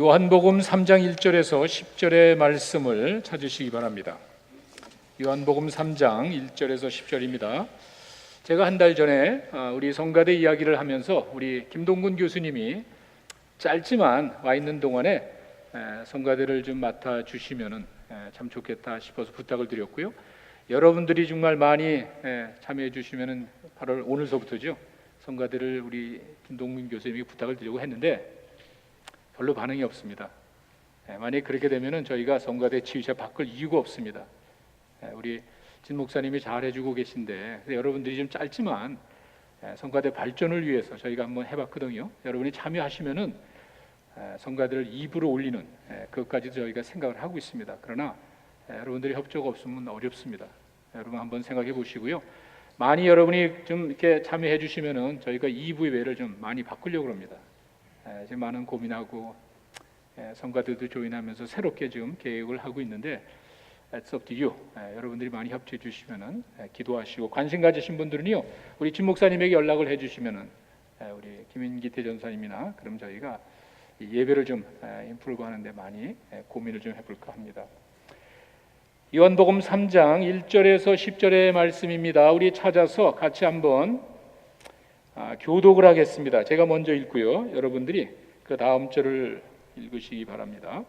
요한복음 3장 1절에서 10절의 말씀을 찾으시기 바랍니다. 요한복음 3장 1절에서 10절입니다. 제가 한 달 전에 우리 성가대 이야기를 하면서 우리 김동근 교수님이 짧지만 와 있는 동안에 성가대를 좀 맡아주시면 참 좋겠다 싶어서 부탁을 드렸고요. 여러분들이 정말 많이 참여해 주시면 8월 오늘서부터죠. 성가대를 우리 김동근 교수님이 부탁을 드리고 했는데 별로 반응이 없습니다. 만약 그렇게 되면은 저희가 성가대 지휘자 바꿀 이유가 없습니다. 우리 진 목사님이 잘 해주고 계신데 여러분들이 좀 짧지만 성가대 발전을 위해서 저희가 한번 해봤거든요. 여러분이 참여하시면은 성가대를 2부로 올리는 그것까지도 저희가 생각을 하고 있습니다. 그러나 여러분들이 협조가 없으면 어렵습니다. 여러분 한번 생각해 보시고요. 많이 여러분이 좀 이렇게 참여해 주시면은 저희가 2부의 외를 좀 많이 바꾸려고 합니다. 지금 많은 고민하고 성가들도 조인하면서 새롭게 지금 계획을 하고 있는데 It's up to you. 여러분들이 많이 협조해 주시면은 기도하시고 관심 가지신 분들은요 우리 진 목사님에게 연락을 해주시면은 우리 김인기 대전사님이나 그럼 저희가 예배를 좀 인프로브 하는데 많이 고민을 좀 해볼까 합니다. 요한복음 3장 1절에서 10절의 말씀입니다. 우리 찾아서 같이 한번 교독을 하겠습니다. 제가 먼저 읽고요. 여러분들이 그 다음 절을 읽으시기 바랍니다.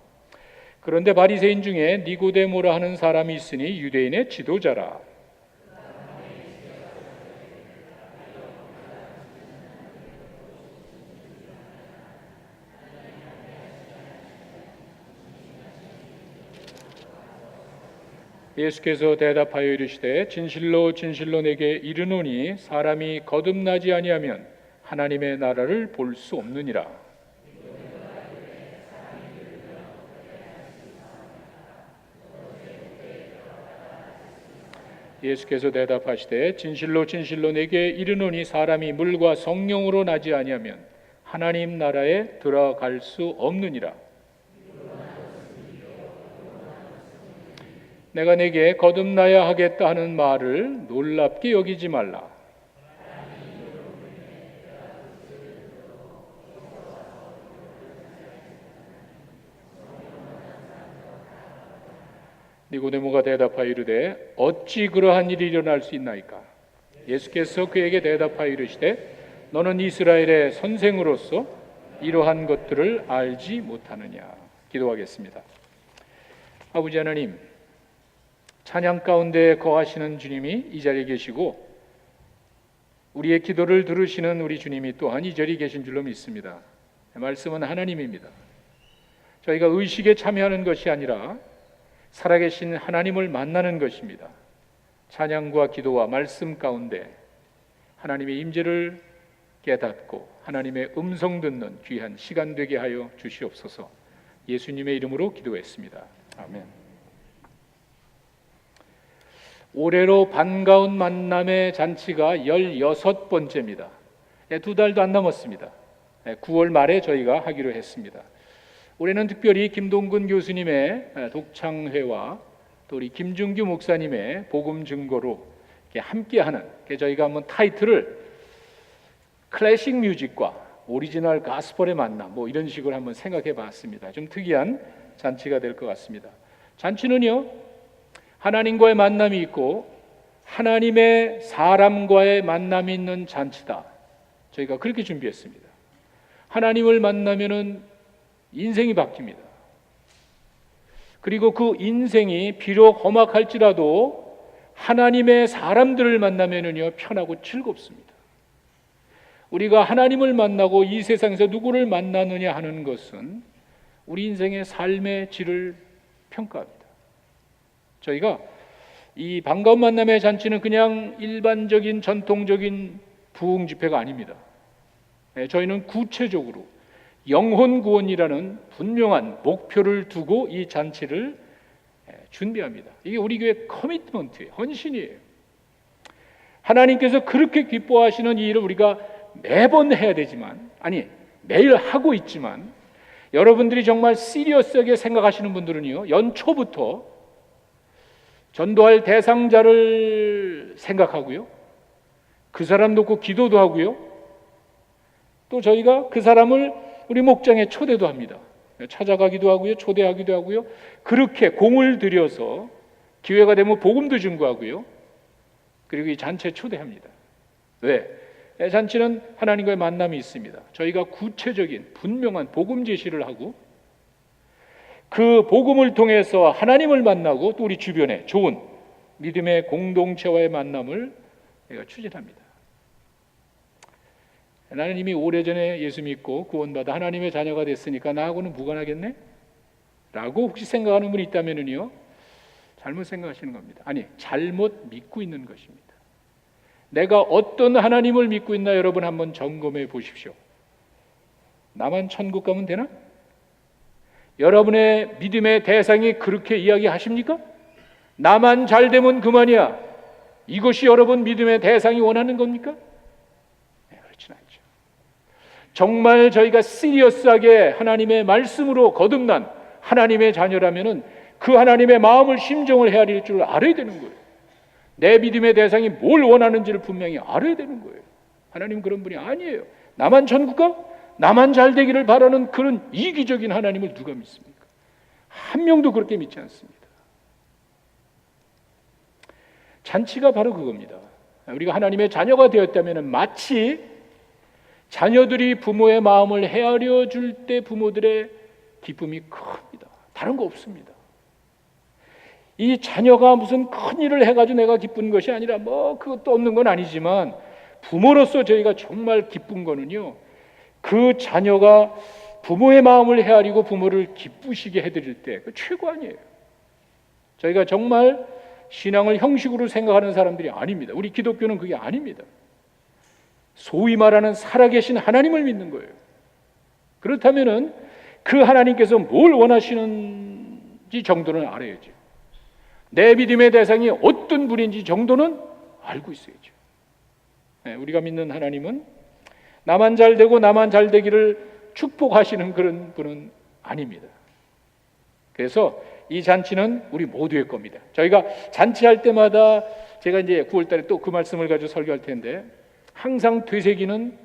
그런데 바리새인 중에 니고데모라 하는 사람이 있으니 유대인의 지도자라. 예수께서 대답하여 이르시되 진실로 진실로 내게 이르노니 사람이 거듭나지 아니하면 하나님의 나라를 볼 수 없느니라. 예수께서 대답하시되 진실로 진실로 내게 이르노니 사람이 물과 성령으로 나지 아니하면 하나님 나라에 들어갈 수 없느니라. 내가 내게 거듭나야 하겠다 하는 말을 놀랍게 여기지 말라. 니고데모가 대답하여 이르되 어찌 그러한 일이 일어날 수 있나이까? 예수께서 그에게 대답하여 이르시되 너는 이스라엘의 선생으로서 이러한 것들을 알지 못하느냐. 기도하겠습니다. 아버지 하나님, 찬양 가운데 거하시는 주님이 이 자리에 계시고 우리의 기도를 들으시는 우리 주님이 또한 이 자리에 계신 줄로 믿습니다. 말씀은 하나님입니다. 저희가 의식에 참여하는 것이 아니라 살아계신 하나님을 만나는 것입니다. 찬양과 기도와 말씀 가운데 하나님의 임재를 깨닫고 하나님의 음성 듣는 귀한 시간 되게 하여 주시옵소서. 예수님의 이름으로 기도했습니다. 아멘. 올해로 반가운 만남의 잔치가 16번째입니다. 2달도 안 남았습니다. 9월 말에 저희가 하기로 했습니다. 올해는 특별히 김동근 교수님의 독창회와 또 우리 김준규 목사님의 복음 증거로 함께하는 저희가 한번 타이틀을 클래식 뮤직과 오리지널 가스펠의 만남 이런 식으로 한번 생각해 봤습니다. 좀 특이한 잔치가 될 것 같습니다. 잔치는요 하나님과의 만남이 있고 하나님의 사람과의 만남이 있는 잔치다. 저희가 그렇게 준비했습니다. 하나님을 만나면은 인생이 바뀝니다. 그리고 그 인생이 비록 험악할지라도 하나님의 사람들을 만나면은요 편하고 즐겁습니다. 우리가 하나님을 만나고 이 세상에서 누구를 만나느냐 하는 것은 우리 인생의 삶의 질을 평가합니다. 저희가 이 반가운 만남의 잔치는 그냥 일반적인 전통적인 부흥 집회가 아닙니다. 저희는 구체적으로 영혼 구원이라는 분명한 목표를 두고 이 잔치를 준비합니다. 이게 우리 교회 커미트먼트예요. 헌신이에요. 하나님께서 그렇게 기뻐하시는 이 일을 우리가 매번 해야 되지만 매일 하고 있지만 여러분들이 정말 시리어스하게 생각하시는 분들은요 연초부터 전도할 대상자를 생각하고요 그 사람 놓고 기도도 하고요 또 저희가 그 사람을 우리 목장에 초대도 합니다. 찾아가기도 하고요, 초대하기도 하고요. 그렇게 공을 들여서 기회가 되면 복음도 증거하고요. 그리고 이 잔치에 초대합니다. 왜? 잔치는 하나님과의 만남이 있습니다. 저희가 구체적인 분명한 복음 제시를 하고 그 복음을 통해서 하나님을 만나고 또 우리 주변에 좋은 믿음의 공동체와의 만남을 우리가 추진합니다. 나는 이미 오래전에 예수 믿고 구원받아 하나님의 자녀가 됐으니까 나하고는 무관하겠네? 라고 혹시 생각하는 분이 있다면요, 잘못 생각하시는 겁니다. 아니, 잘못 믿고 있는 것입니다. 내가 어떤 하나님을 믿고 있나 여러분 한번 점검해 보십시오. 나만 천국 가면 되나? 여러분의 믿음의 대상이 그렇게 이야기하십니까? 나만 잘 되면 그만이야. 이것이 여러분 믿음의 대상이 원하는 겁니까? 네, 그렇진 않죠. 정말 저희가 시리어스하게 하나님의 말씀으로 거듭난 하나님의 자녀라면은 그 하나님의 마음을 심정을 헤아릴 줄 알아야 되는 거예요. 내 믿음의 대상이 뭘 원하는지를 분명히 알아야 되는 거예요. 하나님 그런 분이 아니에요. 나만 천국 가? 나만 잘 되기를 바라는 그런 이기적인 하나님을 누가 믿습니까? 한 명도 그렇게 믿지 않습니다. 잔치가 바로 그겁니다. 우리가 하나님의 자녀가 되었다면 마치 자녀들이 부모의 마음을 헤아려 줄 때 부모들의 기쁨이 큽니다. 다른 거 없습니다. 이 자녀가 무슨 큰 일을 해가지고 내가 기쁜 것이 아니라 뭐 그것도 없는 건 아니지만 부모로서 저희가 정말 기쁜 거는요, 그 자녀가 부모의 마음을 헤아리고 부모를 기쁘시게 해드릴 때 그 최고 아니에요. 저희가 정말 신앙을 형식으로 생각하는 사람들이 아닙니다. 우리 기독교는 그게 아닙니다. 소위 말하는 살아계신 하나님을 믿는 거예요. 그렇다면은 그 하나님께서 뭘 원하시는지 정도는 알아야죠. 내 믿음의 대상이 어떤 분인지 정도는 알고 있어야죠. 우리가 믿는 하나님은 나만 잘 되고 나만 잘 되기를 축복하시는 그런 분은 아닙니다. 그래서 이 잔치는 우리 모두의 겁니다. 저희가 잔치할 때마다 제가 이제 9월 달에 또 그 말씀을 가지고 설교할 텐데 항상 되새기는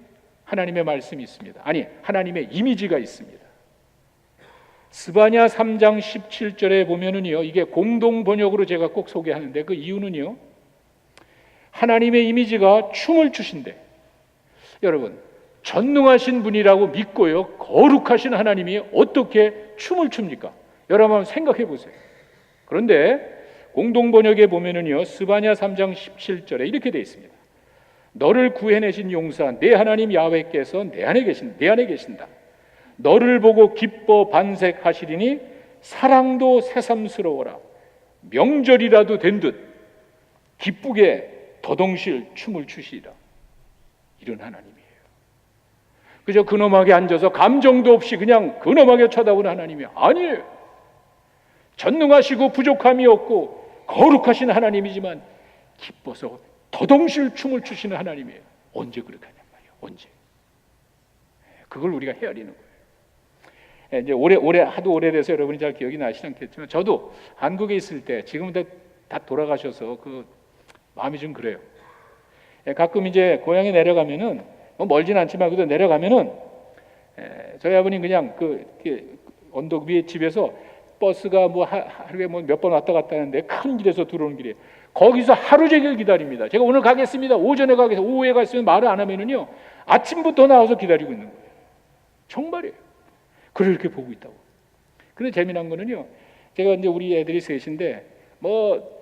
하나님의 말씀이 있습니다. 아니, 하나님의 이미지가 있습니다. 스바냐 3장 17절에 보면은요, 이게 공동 번역으로 제가 꼭 소개하는데 그 이유는요, 하나님의 이미지가 춤을 추신대. 여러분, 전능하신 분이라고 믿고요, 거룩하신 하나님이 어떻게 춤을 춥니까? 여러분 한번 생각해 보세요. 그런데 공동 번역에 보면은요, 스바냐 3장 17절에 이렇게 되어 있습니다. 너를 구해내신 용사 내 하나님 야훼께서 내 안에 계신다. 너를 보고 기뻐 반색하시리니 사랑도 새삼스러워라. 명절이라도 된 듯 기쁘게 더덩실 춤을 추시리라. 이런 하나님이에요. 그저 근엄하게 앉아서 감정도 없이 그냥 근엄하게 쳐다보는 하나님이 아니에요. 전능하시고 부족함이 없고 거룩하신 하나님이지만 기뻐서 더덩실 춤을 추시는 하나님이에요. 언제 그렇게 하냔 말이에요. 언제? 그걸 우리가 헤아리는 거예요. 이제 하도 오래돼서 여러분이 잘 기억이 나시지 않겠지만 저도 한국에 있을 때 지금은 다 돌아가셔서 그 마음이 좀 그래요. 가끔 이제 고향에 내려가면은 뭐 멀진 않지만 그래도 내려가면은 저희 아버님 그냥 그 언덕 위에 집에서 버스가 뭐 하루에 뭐 몇 번 왔다 갔다 하는데 큰 길에서 들어오는 길에 거기서 하루 종일 기다립니다. 제가 오늘 가겠습니다. 오전에 가겠습니다. 오후에 가겠습니다. 말을 안 하면은요 아침부터 나와서 기다리고 있는 거예요. 정말이에요. 그렇게 보고 있다고. 근데 재미난 거는요, 제가 이제 우리 애들이 셋인데 뭐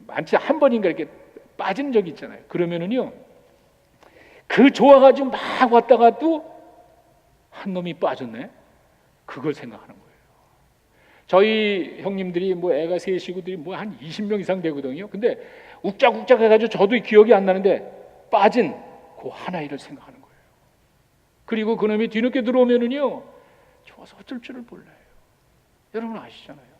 많지 한 번인가 이렇게 빠진 적이 있잖아요. 그러면은요 그 좋아가지고 막 왔다가도 한 놈이 빠졌네. 그걸 생각하는 거예요. 저희 형님들이 뭐 애가 셋이고들이 뭐 한 20명 이상 되거든요. 근데 욱작욱작 해가지고 저도 기억이 안 나는데 빠진 그 하나이를 생각하는 거예요. 그리고 그놈이 뒤늦게 들어오면은요 좋아서 어쩔 줄을 몰라요. 여러분 아시잖아요.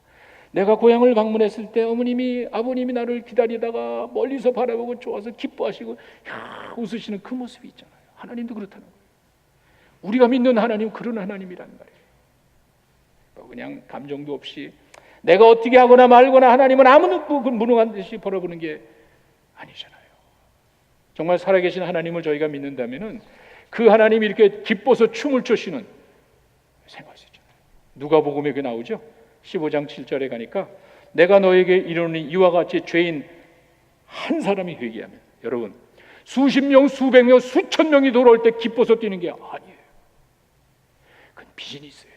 내가 고향을 방문했을 때 어머님이 아버님이 나를 기다리다가 멀리서 바라보고 좋아서 기뻐하시고 웃으시는 그 모습이 있잖아요. 하나님도 그렇다는 거예요. 우리가 믿는 하나님 그런 하나님이란 말이에요. 그냥 감정도 없이 내가 어떻게 하거나 말거나 하나님은 아무것도 무능한 듯이 벌어보는 게 아니잖아요. 정말 살아계신 하나님을 저희가 믿는다면은 그 하나님이 이렇게 기뻐서 춤을 추시는 생각할 수 있잖아요. 누가복음에 그 나오죠. 15장 7절에 가니까 내가 너에게 이르노니 이와 같이 죄인 한 사람이 회개하면, 여러분 수십 명, 수백 명, 수천 명이 돌아올 때 기뻐서 뛰는 게 아니에요. 그건 비즈니스예요.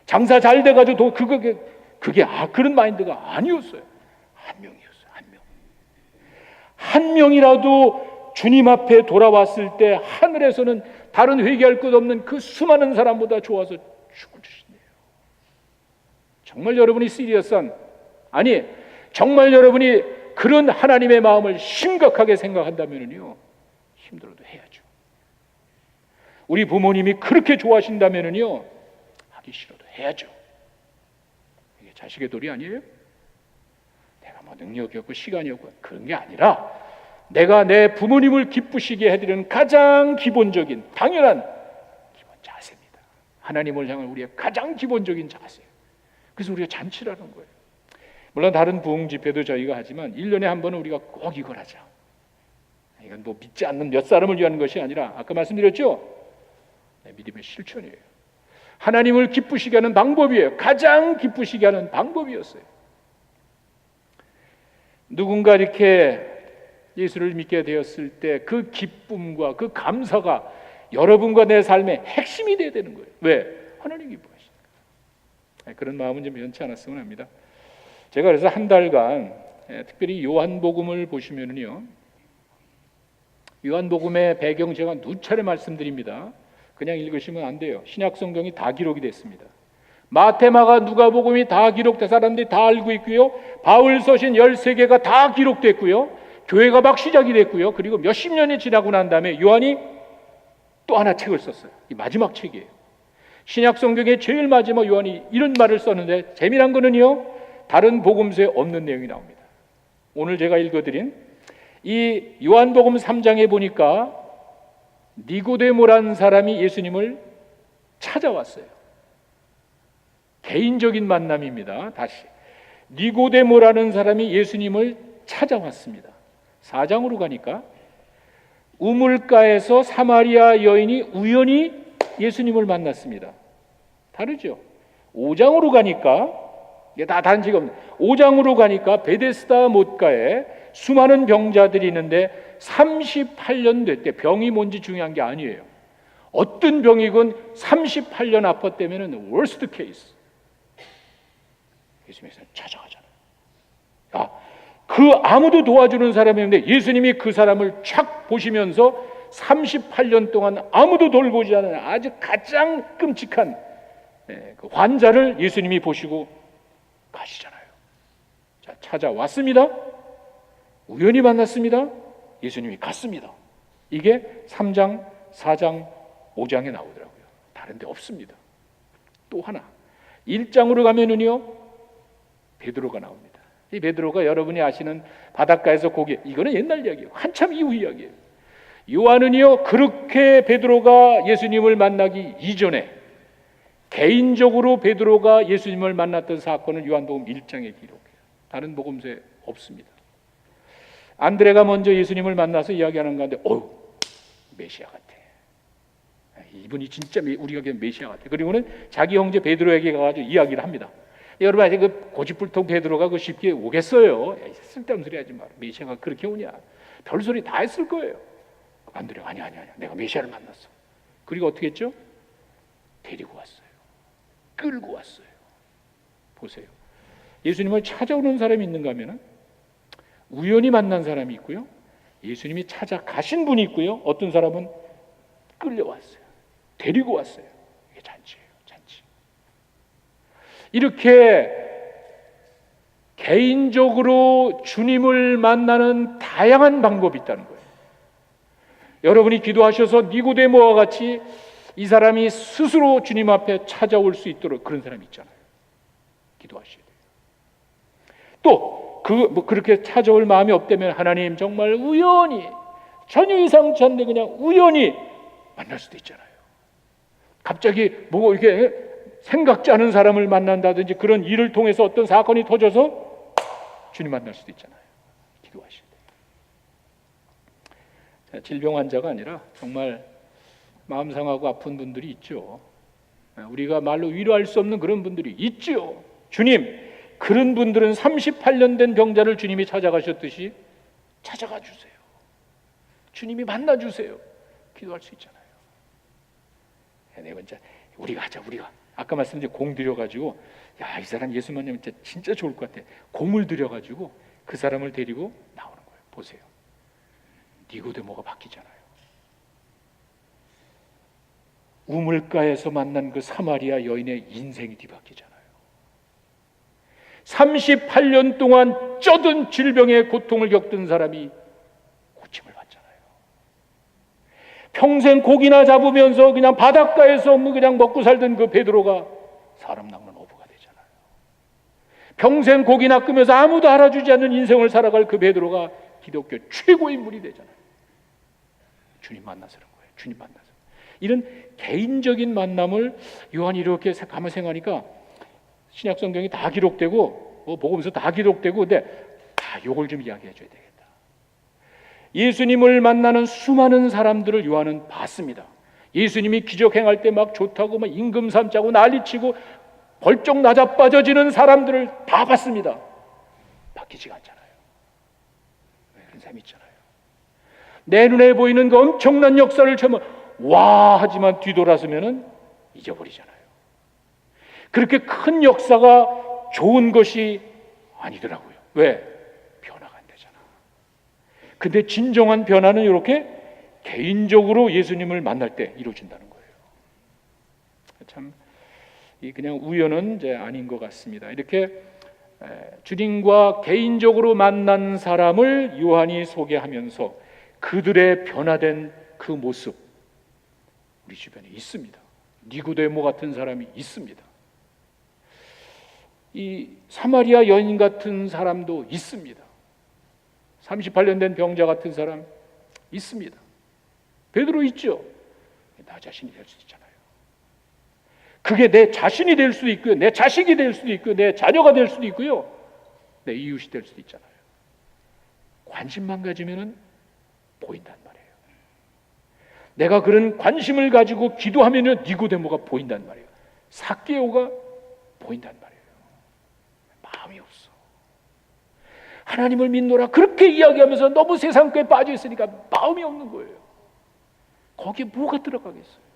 장사 잘 돼가지고 그게 그런 마인드가 아니었어요. 한 명이었어요. 한 명이라도 주님 앞에 돌아왔을 때 하늘에서는 다른 회개할 것 없는 그 수많은 사람보다 좋아서 죽을 주신대요. 정말 여러분이 시리어스한, 아니 정말 여러분이 그런 하나님의 마음을 심각하게 생각한다면요, 힘들어도 해야죠. 우리 부모님이 그렇게 좋아하신다면요, 하기 싫어도 해야죠. 이게 자식의 도리 아니에요? 내가 뭐 능력이 없고 시간이 없고 그런 게 아니라 내가 내 부모님을 기쁘시게 해드리는 가장 기본적인 당연한 기본 자세입니다. 하나님을 향한 우리의 가장 기본적인 자세. 그래서 우리가 잔치라는 거예요. 물론 다른 부흥 집회도 저희가 하지만 1년에 한 번은 우리가 꼭 이걸 하자. 이건 뭐 믿지 않는 몇 사람을 위한 것이 아니라 아까 말씀드렸죠? 믿음의 실천이에요. 하나님을 기쁘시게 하는 방법이에요. 가장 기쁘시게 하는 방법이었어요. 누군가 이렇게 예수를 믿게 되었을 때 그 기쁨과 그 감사가 여러분과 내 삶의 핵심이 되어야 되는 거예요. 왜? 하나님 기뻐하시니까. 그런 마음은 좀 변치 않았으면 합니다. 제가 그래서 한 달간 특별히 요한복음을 보시면요, 요한복음의 배경 제가 누차례 말씀드립니다. 그냥 읽으시면 안 돼요. 신약 성경이 다 기록이 됐습니다. 마태, 마가, 누가복음이 다 기록된 사람들이 다 알고 있고요. 바울 서신 13개가 다 기록됐고요. 교회가 막 시작이 됐고요. 그리고 몇십 년이 지나고 난 다음에 요한이 또 하나 책을 썼어요. 이 마지막 책이에요. 신약 성경의 제일 마지막 요한이 이런 말을 썼는데 재미난 거는요, 다른 복음서에 없는 내용이 나옵니다. 오늘 제가 읽어드린 이 요한복음 3장에 보니까 니고데모라는 사람이 예수님을 찾아왔어요. 개인적인 만남입니다. 다시 니고데모라는 사람이 예수님을 찾아왔습니다. 4장으로 가니까 우물가에서 사마리아 여인이 우연히 예수님을 만났습니다. 다르죠? 5장으로 가니까 이게 다 다른 지가 없는 5장으로 가니까 베데스다 못가에 수많은 병자들이 있는데 38년 됐대. 병이 뭔지 중요한 게 아니에요. 어떤 병이건 38년 아팠다면 worst case. 예수님께서 찾아가잖아요. 그 아무도 도와주는 사람이 있는데 예수님이 그 사람을 착 보시면서 38년 동안 아무도 돌보지 않은 아주 가장 끔찍한 그 환자를 예수님이 보시고 가시잖아요. 자, 찾아왔습니다. 우연히 만났습니다. 예수님이 갔습니다. 이게 3장, 4장, 5장에 나오더라고요. 다른 데 없습니다. 또 하나 1장으로 가면은요, 베드로가 나옵니다. 이 베드로가 여러분이 아시는 바닷가에서 고기, 이거는 옛날 이야기예요. 한참 이후 이야기예요. 요한은요, 그렇게 베드로가 예수님을 만나기 이전에 개인적으로 베드로가 예수님을 만났던 사건을 요한복음 1장에 기록해요. 다른 복음서에 없습니다. 안드레가 먼저 예수님을 만나서 이야기하는 가운데 메시아 같아. 이분이 진짜 우리가 그냥 메시아 같아. 그리고는 자기 형제 베드로에게 가가지고 이야기를 합니다. 여러분 아직 그 고집불통 베드로가 그 쉽게 오겠어요? 쓸데없는 소리 하지 마. 메시아가 그렇게 오냐? 별소리 다 했을 거예요. 안드레가 아니야. 내가 메시아를 만났어. 그리고 어떻게 했죠? 데리고 왔어요. 끌고 왔어요. 보세요. 예수님을 찾아오는 사람이 있는가 하면은 우연히 만난 사람이 있고요. 예수님이 찾아가신 분이 있고요. 어떤 사람은 끌려왔어요. 데리고 왔어요. 이게 잔치예요. 잔치. 이렇게 개인적으로 주님을 만나는 다양한 방법이 있다는 거예요. 여러분이 기도하셔서 니고데모와 같이 이 사람이 스스로 주님 앞에 찾아올 수 있도록 그런 사람이 있잖아요. 기도하셔야 돼요. 또 그렇게 찾아올 마음이 없다면 하나님 정말 우연히 전혀 예상치 않는데 그냥 우연히 만날 수도 있잖아요. 갑자기 뭐 이렇게 생각지 않은 사람을 만난다든지 그런 일을 통해서 어떤 사건이 터져서 주님 만날 수도 있잖아요. 기도하셔야 돼요. 질병 환자가 아니라 정말 마음 상하고 아픈 분들이 있죠. 우리가 말로 위로할 수 없는 그런 분들이 있지요. 주님, 그런 분들은 38년 된 병자를 주님이 찾아가셨듯이 찾아가 주세요. 주님이 만나 주세요. 기도할 수 있잖아요. 네 번째, 우리가 하자. 우리가 아까 말씀드린 공 들여가지고, 야, 이 사람 예수 만나면 진짜 좋을 것 같아. 공을 들여가지고 그 사람을 데리고 나오는 거예요. 보세요. 니고데모가 바뀌잖아요. 우물가에서 만난 그 사마리아 여인의 인생이 뒤바뀌잖아요. 38년 동안 쩌든 질병의 고통을 겪던 사람이 고침을 받잖아요. 평생 고기나 잡으면서 그냥 바닷가에서 그냥 먹고 살던 그 베드로가 사람 낚는 어부가 되잖아요. 평생 고기 낚으면서 아무도 알아주지 않는 인생을 살아갈 그 베드로가 기독교 최고의 인물이 되잖아요. 주님 만나서 그런 거예요. 주님 만나서. 이런 개인적인 만남을 요한이 이렇게 가만 생각하니까 신약 성경이 다 기록되고 복음서 다 기록되고, 근데 요걸 좀 이야기해 줘야 되겠다. 예수님을 만나는 수많은 사람들을 요한은 봤습니다. 예수님이 기적 행할 때 막 좋다고 막 임금 삼자고 난리치고 벌쩍 낮아빠져지는 사람들을 다 봤습니다. 바뀌지가 않잖아요. 그런 사람이 있잖아요. 내 눈에 보이는 그 엄청난 역사를 처음 와 하지만 뒤돌아서면은 잊어버리잖아요. 그렇게 큰 역사가 좋은 것이 아니더라고요. 왜? 변화가 안 되잖아. 근데 진정한 변화는 이렇게 개인적으로 예수님을 만날 때 이루어진다는 거예요. 참 그냥 우연은 이제 아닌 것 같습니다. 이렇게 주님과 개인적으로 만난 사람을 요한이 소개하면서 그들의 변화된 그 모습 우리 주변에 있습니다. 니고데모 같은 사람이 있습니다. 이 사마리아 여인 같은 사람도 있습니다. 38년 된 병자 같은 사람 있습니다. 베드로 있죠. 나 자신이 될 수 있잖아요. 그게 내 자신이 될 수도 있고요, 내 자식이 될 수도 있고요, 내 자녀가 될 수도 있고요, 내 이웃이 될 수도 있잖아요. 관심만 가지면은 보인단 말이에요. 내가 그런 관심을 가지고 기도하면은 니고데모가 보인단 말이에요. 삭개오가 보인단 말이에요. 마음이 없어. 하나님을 믿노라 그렇게 이야기하면서 너무 세상에 빠져 있으니까 마음이 없는 거예요. 거기에 뭐가 들어가겠어요?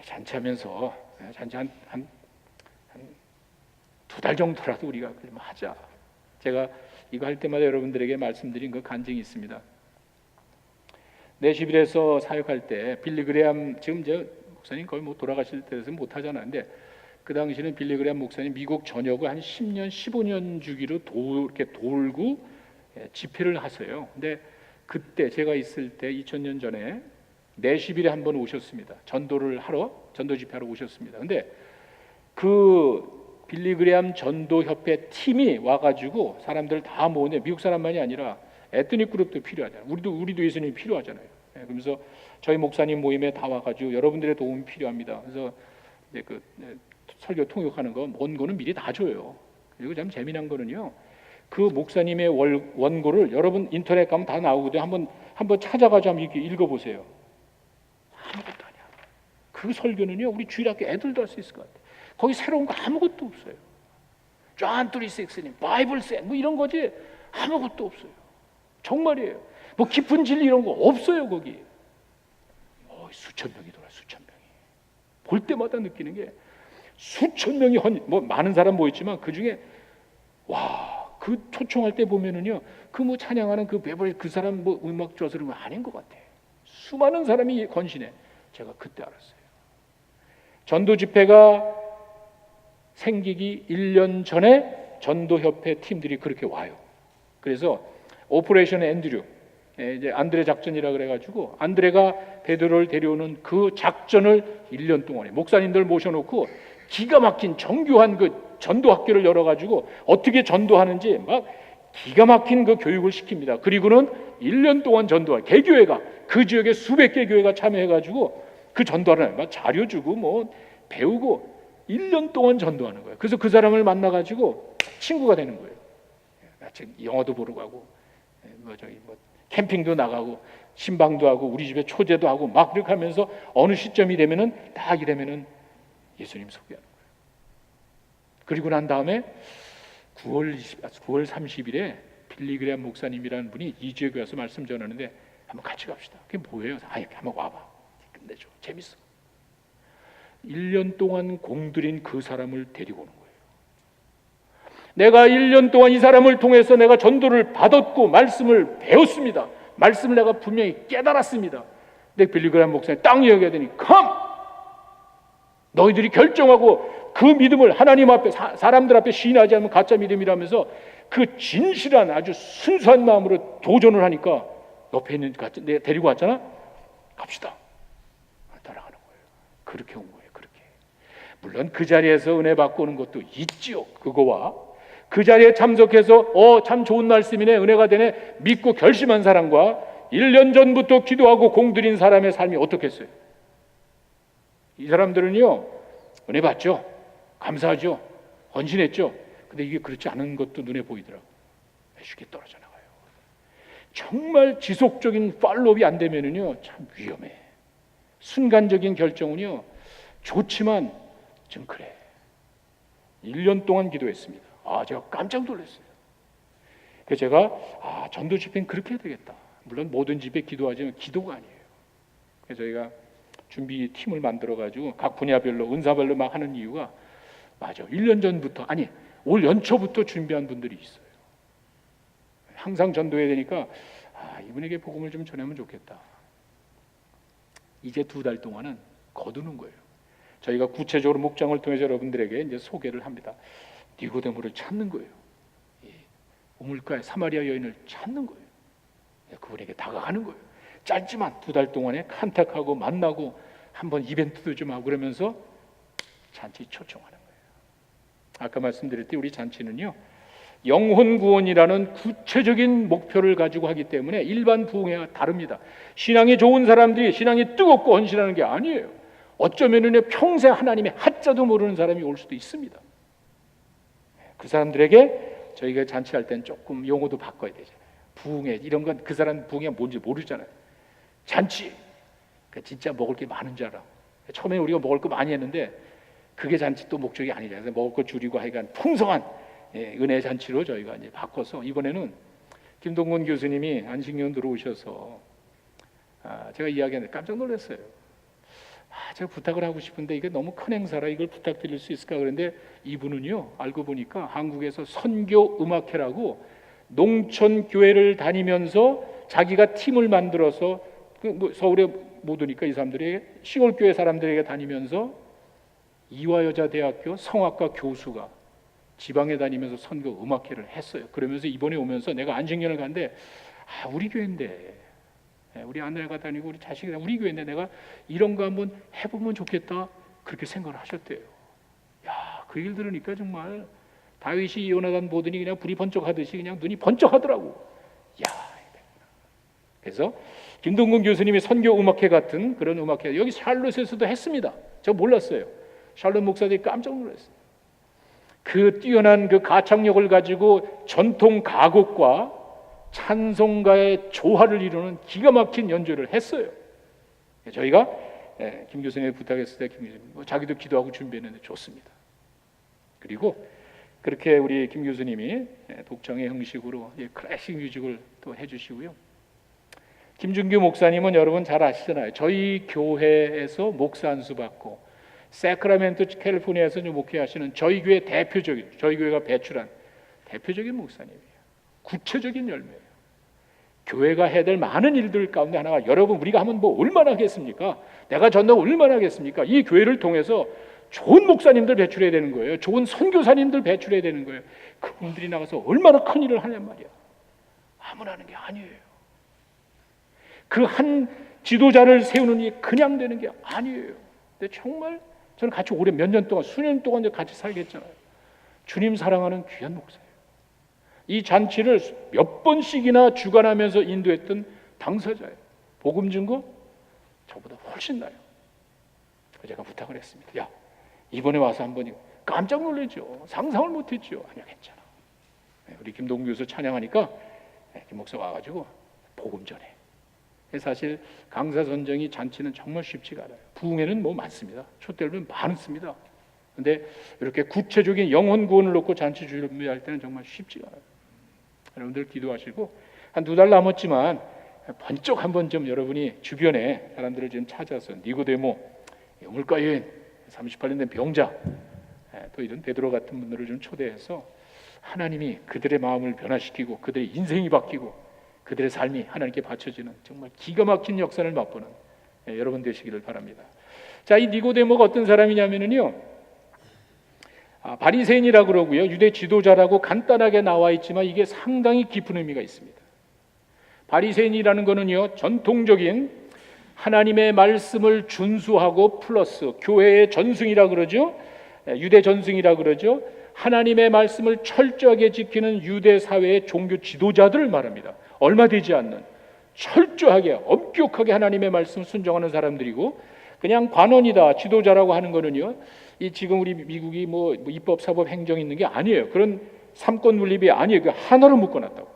잔치하면서 잔치 한 2달 정도라도 우리가 좀 하자. 제가 이거 할 때마다 여러분들에게 말씀드린 그 간증이 있습니다. 내시빌에서 사역할 때 빌리 그레함, 지금 저 목사님 거의 뭐 돌아가실 때라서 못 하잖아요. 근데 그 당시는 빌리 그레함 목사님 미국 전역을 한 10년, 15년 주기로 이렇게 돌고 집회를 하세요. 근데 그때 제가 있을 때 2000년 전에 내시빌에 한번 오셨습니다. 전도를 하러, 전도 집회하러 오셨습니다. 근데 그 빌리 그레함 전도협회 팀이 와가지고 사람들 다 모으는데 미국 사람만이 아니라 에트닉 그룹도 필요하잖아요. 우리도 예수님이 필요하잖아요. 그러면서 저희 목사님 모임에 다 와가지고 여러분들의 도움이 필요합니다. 그래서 이제 그 설교 통역하는 거 원고는 미리 다 줘요. 그리고 참 재미난 거는요, 그 목사님의 원고를 여러분 인터넷 가면 다 나오거든요. 한번 찾아가지고 한번 이렇게 읽어보세요. 아무것도 아니야. 그 설교는요, 우리 주일학교 애들도 할 수 있을 것 같아요. 거기 새로운 거 아무것도 없어요. 존 36님, 바이블 센, 뭐 이런 거지 아무것도 없어요. 정말이에요. 뭐 깊은 진리 이런 거 없어요 거기. 수천 명이 돌아, 수천 명이. 볼 때마다 느끼는 게 수천 명이 뭐 많은 사람 모였지만 그 중에 와, 그 초청할 때 보면은요, 그 뭐 찬양하는 그 베벌 그 사람 뭐 음악 좋아서 그런 거 아닌 것 같아. 수많은 사람이 건신해. 제가 그때 알았어요. 전도 집회가 생기기 1년 전에 전도협회 팀들이 그렇게 와요. 그래서 오퍼레이션 앤드류, 이제 안드레 작전이라 그래가지고 안드레가 베드로를 데려오는 그 작전을 1년 동안에 목사님들 모셔놓고 기가 막힌 정교한 그 전도학교를 열어가지고 어떻게 전도하는지 막 기가 막힌 그 교육을 시킵니다. 그리고는 1년 동안 전도할 개교회가 그 지역에 수백 개 교회가 참여해가지고 그 전도하는 막 자료 주고 뭐 배우고 1년 동안 전도하는 거예요. 그래서 그 사람을 만나가지고 친구가 되는 거예요. 영어도 보러 가고 뭐 캠핑도 나가고 신방도 하고 우리 집에 초대도 하고 막 그렇게 하면서 어느 시점이 되면은 딱 이러면은 예수님 소개하는 거예요. 그리고 난 다음에 9월 30일에 빌리그레암 목사님이라는 분이 이 지역에 와서 말씀 전하는데 한번 같이 갑시다. 그게 뭐예요? 이렇게 한번 와봐. 끝내줘. 재밌어. 1년 동안 공들인 그 사람을 데리고 오는 거예요. 내가 1년 동안 이 사람을 통해서 내가 전도를 받았고 말씀을 배웠습니다. 말씀을 내가 분명히 깨달았습니다. 근데 빌리그레암 목사님 딱 이야기하더니 너희들이 결정하고 그 믿음을 하나님 앞에 사람들 앞에 시인하지 않으면 가짜 믿음이라면서 그 진실한 아주 순수한 마음으로 도전을 하니까 옆에 있는 내가 데리고 왔잖아. 갑시다. 따라가는 거예요. 그렇게 온 거예요. 그렇게. 물론 그 자리에서 은혜 받고 오는 것도 있지요. 그거와 그 자리에 참석해서 참 좋은 말씀이네, 은혜가 되네 믿고 결심한 사람과 1년 전부터 기도하고 공들인 사람의 삶이 어떻겠어요? 이 사람들은요 은혜 받죠. 감사하죠. 헌신했죠. 근데 이게 그렇지 않은 것도 눈에 보이더라고. 쉽게 떨어져 나가요. 정말 지속적인 팔로우업이 안 되면은요 참 위험해. 순간적인 결정은요 좋지만 좀 그래. 1년 동안 기도했습니다. 제가 깜짝 놀랐어요. 그래서 제가 전도 집회는 그렇게 해야 되겠다. 물론 모든 집회 기도하지만 기도가 아니에요. 그래서 저희가 준비 팀을 만들어 가지고 각 분야별로 은사별로 막 하는 이유가 1년 전부터 올 연초부터 준비한 분들이 있어요. 항상 전도해야 되니까 이분에게 복음을 좀 전하면 좋겠다. 이제 2달 동안은 거두는 거예요. 저희가 구체적으로 목장을 통해서 여러분들에게 이제 소개를 합니다. 니고데모를 찾는 거예요. 우물가의 사마리아 여인을 찾는 거예요. 그분에게 다가가는 거예요. 짧지만 2달 동안에 컨택하고 만나고 한번 이벤트도 좀 하고 그러면서 잔치 초청하는 거예요. 아까 말씀드렸듯이 우리 잔치는요 영혼 구원이라는 구체적인 목표를 가지고 하기 때문에 일반 부흥회와 다릅니다. 신앙이 좋은 사람들이 신앙이 뜨겁고 헌신하는 게 아니에요. 어쩌면은 평생 하나님의 하자도 모르는 사람이 올 수도 있습니다. 그 사람들에게 저희가 잔치할 땐 조금 용어도 바꿔야 되잖아요. 부흥회 이런 건 그 사람 부흥회 뭔지 모르잖아요. 잔치 진짜 먹을 게 많은 줄 알아. 처음에 우리가 먹을 거 많이 했는데 그게 잔치 또 목적이 아니잖아요. 먹을 거 줄이고 하여간 풍성한 은혜 잔치로 저희가 이제 바꿔서 이번에는 김동건 교수님이 안식년 들어오셔서 제가 이야기하는데 깜짝 놀랐어요. 제가 부탁을 하고 싶은데 이게 너무 큰 행사라 이걸 부탁드릴 수 있을까 그런데 이분은요 알고 보니까 한국에서 선교 음악회라고 농촌 교회를 다니면서 자기가 팀을 만들어서 서울에 못 오니까 이 사람들이 시골 교회 사람들에게 다니면서 이화여자대학교 성악과 교수가 지방에 다니면서 선교 음악회를 했어요. 그러면서 이번에 오면서 내가 안식년을 갔는데 우리 교회인데 우리 아내가 다니고 우리 자식이 다니고 우리 교회인데 내가 이런 거 한번 해보면 좋겠다 그렇게 생각을 하셨대요. 그 얘기를 들으니까 정말 다윗이 요나단 보더니 그냥 불이 번쩍하듯이 그냥 눈이 번쩍하더라고. 그래서 김동근 교수님이 선교 음악회 같은 그런 음악회 여기 샬롯에서도 했습니다. 저 몰랐어요. 샬롯 목사들이 깜짝 놀랐어요. 그 뛰어난 그 가창력을 가지고 전통 가곡과 찬송가의 조화를 이루는 기가 막힌 연주를 했어요. 저희가 김 교수님이 부탁했을 때 김 교수님 자기도 기도하고 준비했는데 좋습니다. 그리고 그렇게 우리 김 교수님이 독창의 형식으로 클래식 뮤직을 또 해주시고요. 김준규 목사님은 여러분 잘 아시잖아요. 저희 교회에서 목사 안수 받고 세크라멘토 캘리포니아에서 목회하시는 저희 교회 대표적인 저희 교회가 배출한 대표적인 목사님이에요. 구체적인 열매예요. 교회가 해야 될 많은 일들 가운데 하나가 여러분 우리가 하면 얼마나 하겠습니까? 내가 전도 얼마나 하겠습니까? 이 교회를 통해서 좋은 목사님들 배출해야 되는 거예요. 좋은 선교사님들 배출해야 되는 거예요. 그분들이 나가서 얼마나 큰 일을 하냔 말이야. 아무나 하는 게 아니에요. 그 한 지도자를 세우는 게 그냥 되는 게 아니에요. 근데 정말 저는 같이 오래 몇 년 동안 수년 동안 같이 살겠잖아요. 주님 사랑하는 귀한 목사예요. 이 잔치를 몇 번씩이나 주관하면서 인도했던 당사자예요. 복음 증거 저보다 훨씬 나요. 제가 부탁을 했습니다. 이번에 와서 한번 깜짝 놀라죠. 상상을 못했죠. 아니야 괜찮아. 우리 김동규 교수 찬양하니까 김 목사 와가지고 복음 전해. 사실 강사선정이 잔치는 정말 쉽지가 않아요. 부흥회는 뭐 많습니다. 촛대는 많습니다. 근데 이렇게 구체적인 영혼 구원을 놓고 잔치 준비할 때는 정말 쉽지가 않아요. 여러분들 기도하시고 한 2달 남았지만 번쩍 한번 좀 여러분이 주변에 사람들을 좀 찾아서 니고데모, 우물가 여인, 38년 된 병자, 또 이런 베드로 같은 분들을 좀 초대해서 하나님이 그들의 마음을 변화시키고 그들의 인생이 바뀌고 그들의 삶이 하나님께 바쳐지는 정말 기가 막힌 역사를 맛보는 여러분 되시기를 바랍니다. 자, 이 니고데모가 어떤 사람이냐면요, 바리새인이라고 그러고요, 유대 지도자라고 간단하게 나와 있지만 이게 상당히 깊은 의미가 있습니다. 바리새인이라는 거는요, 전통적인 하나님의 말씀을 준수하고 플러스 교회의 전승이라 그러죠. 유대 전승이라 그러죠. 하나님의 말씀을 철저하게 지키는 유대 사회의 종교 지도자들을 말합니다. 얼마 되지 않는 철저하게 엄격하게 하나님의 말씀을 순종하는 사람들이고, 그냥 관원이다 지도자라고 하는 거는요, 이 지금 우리 미국이 뭐 입법 사법 행정 있는 게 아니에요. 그런 삼권 분립이 아니에요. 그 하나로 묶어놨다고.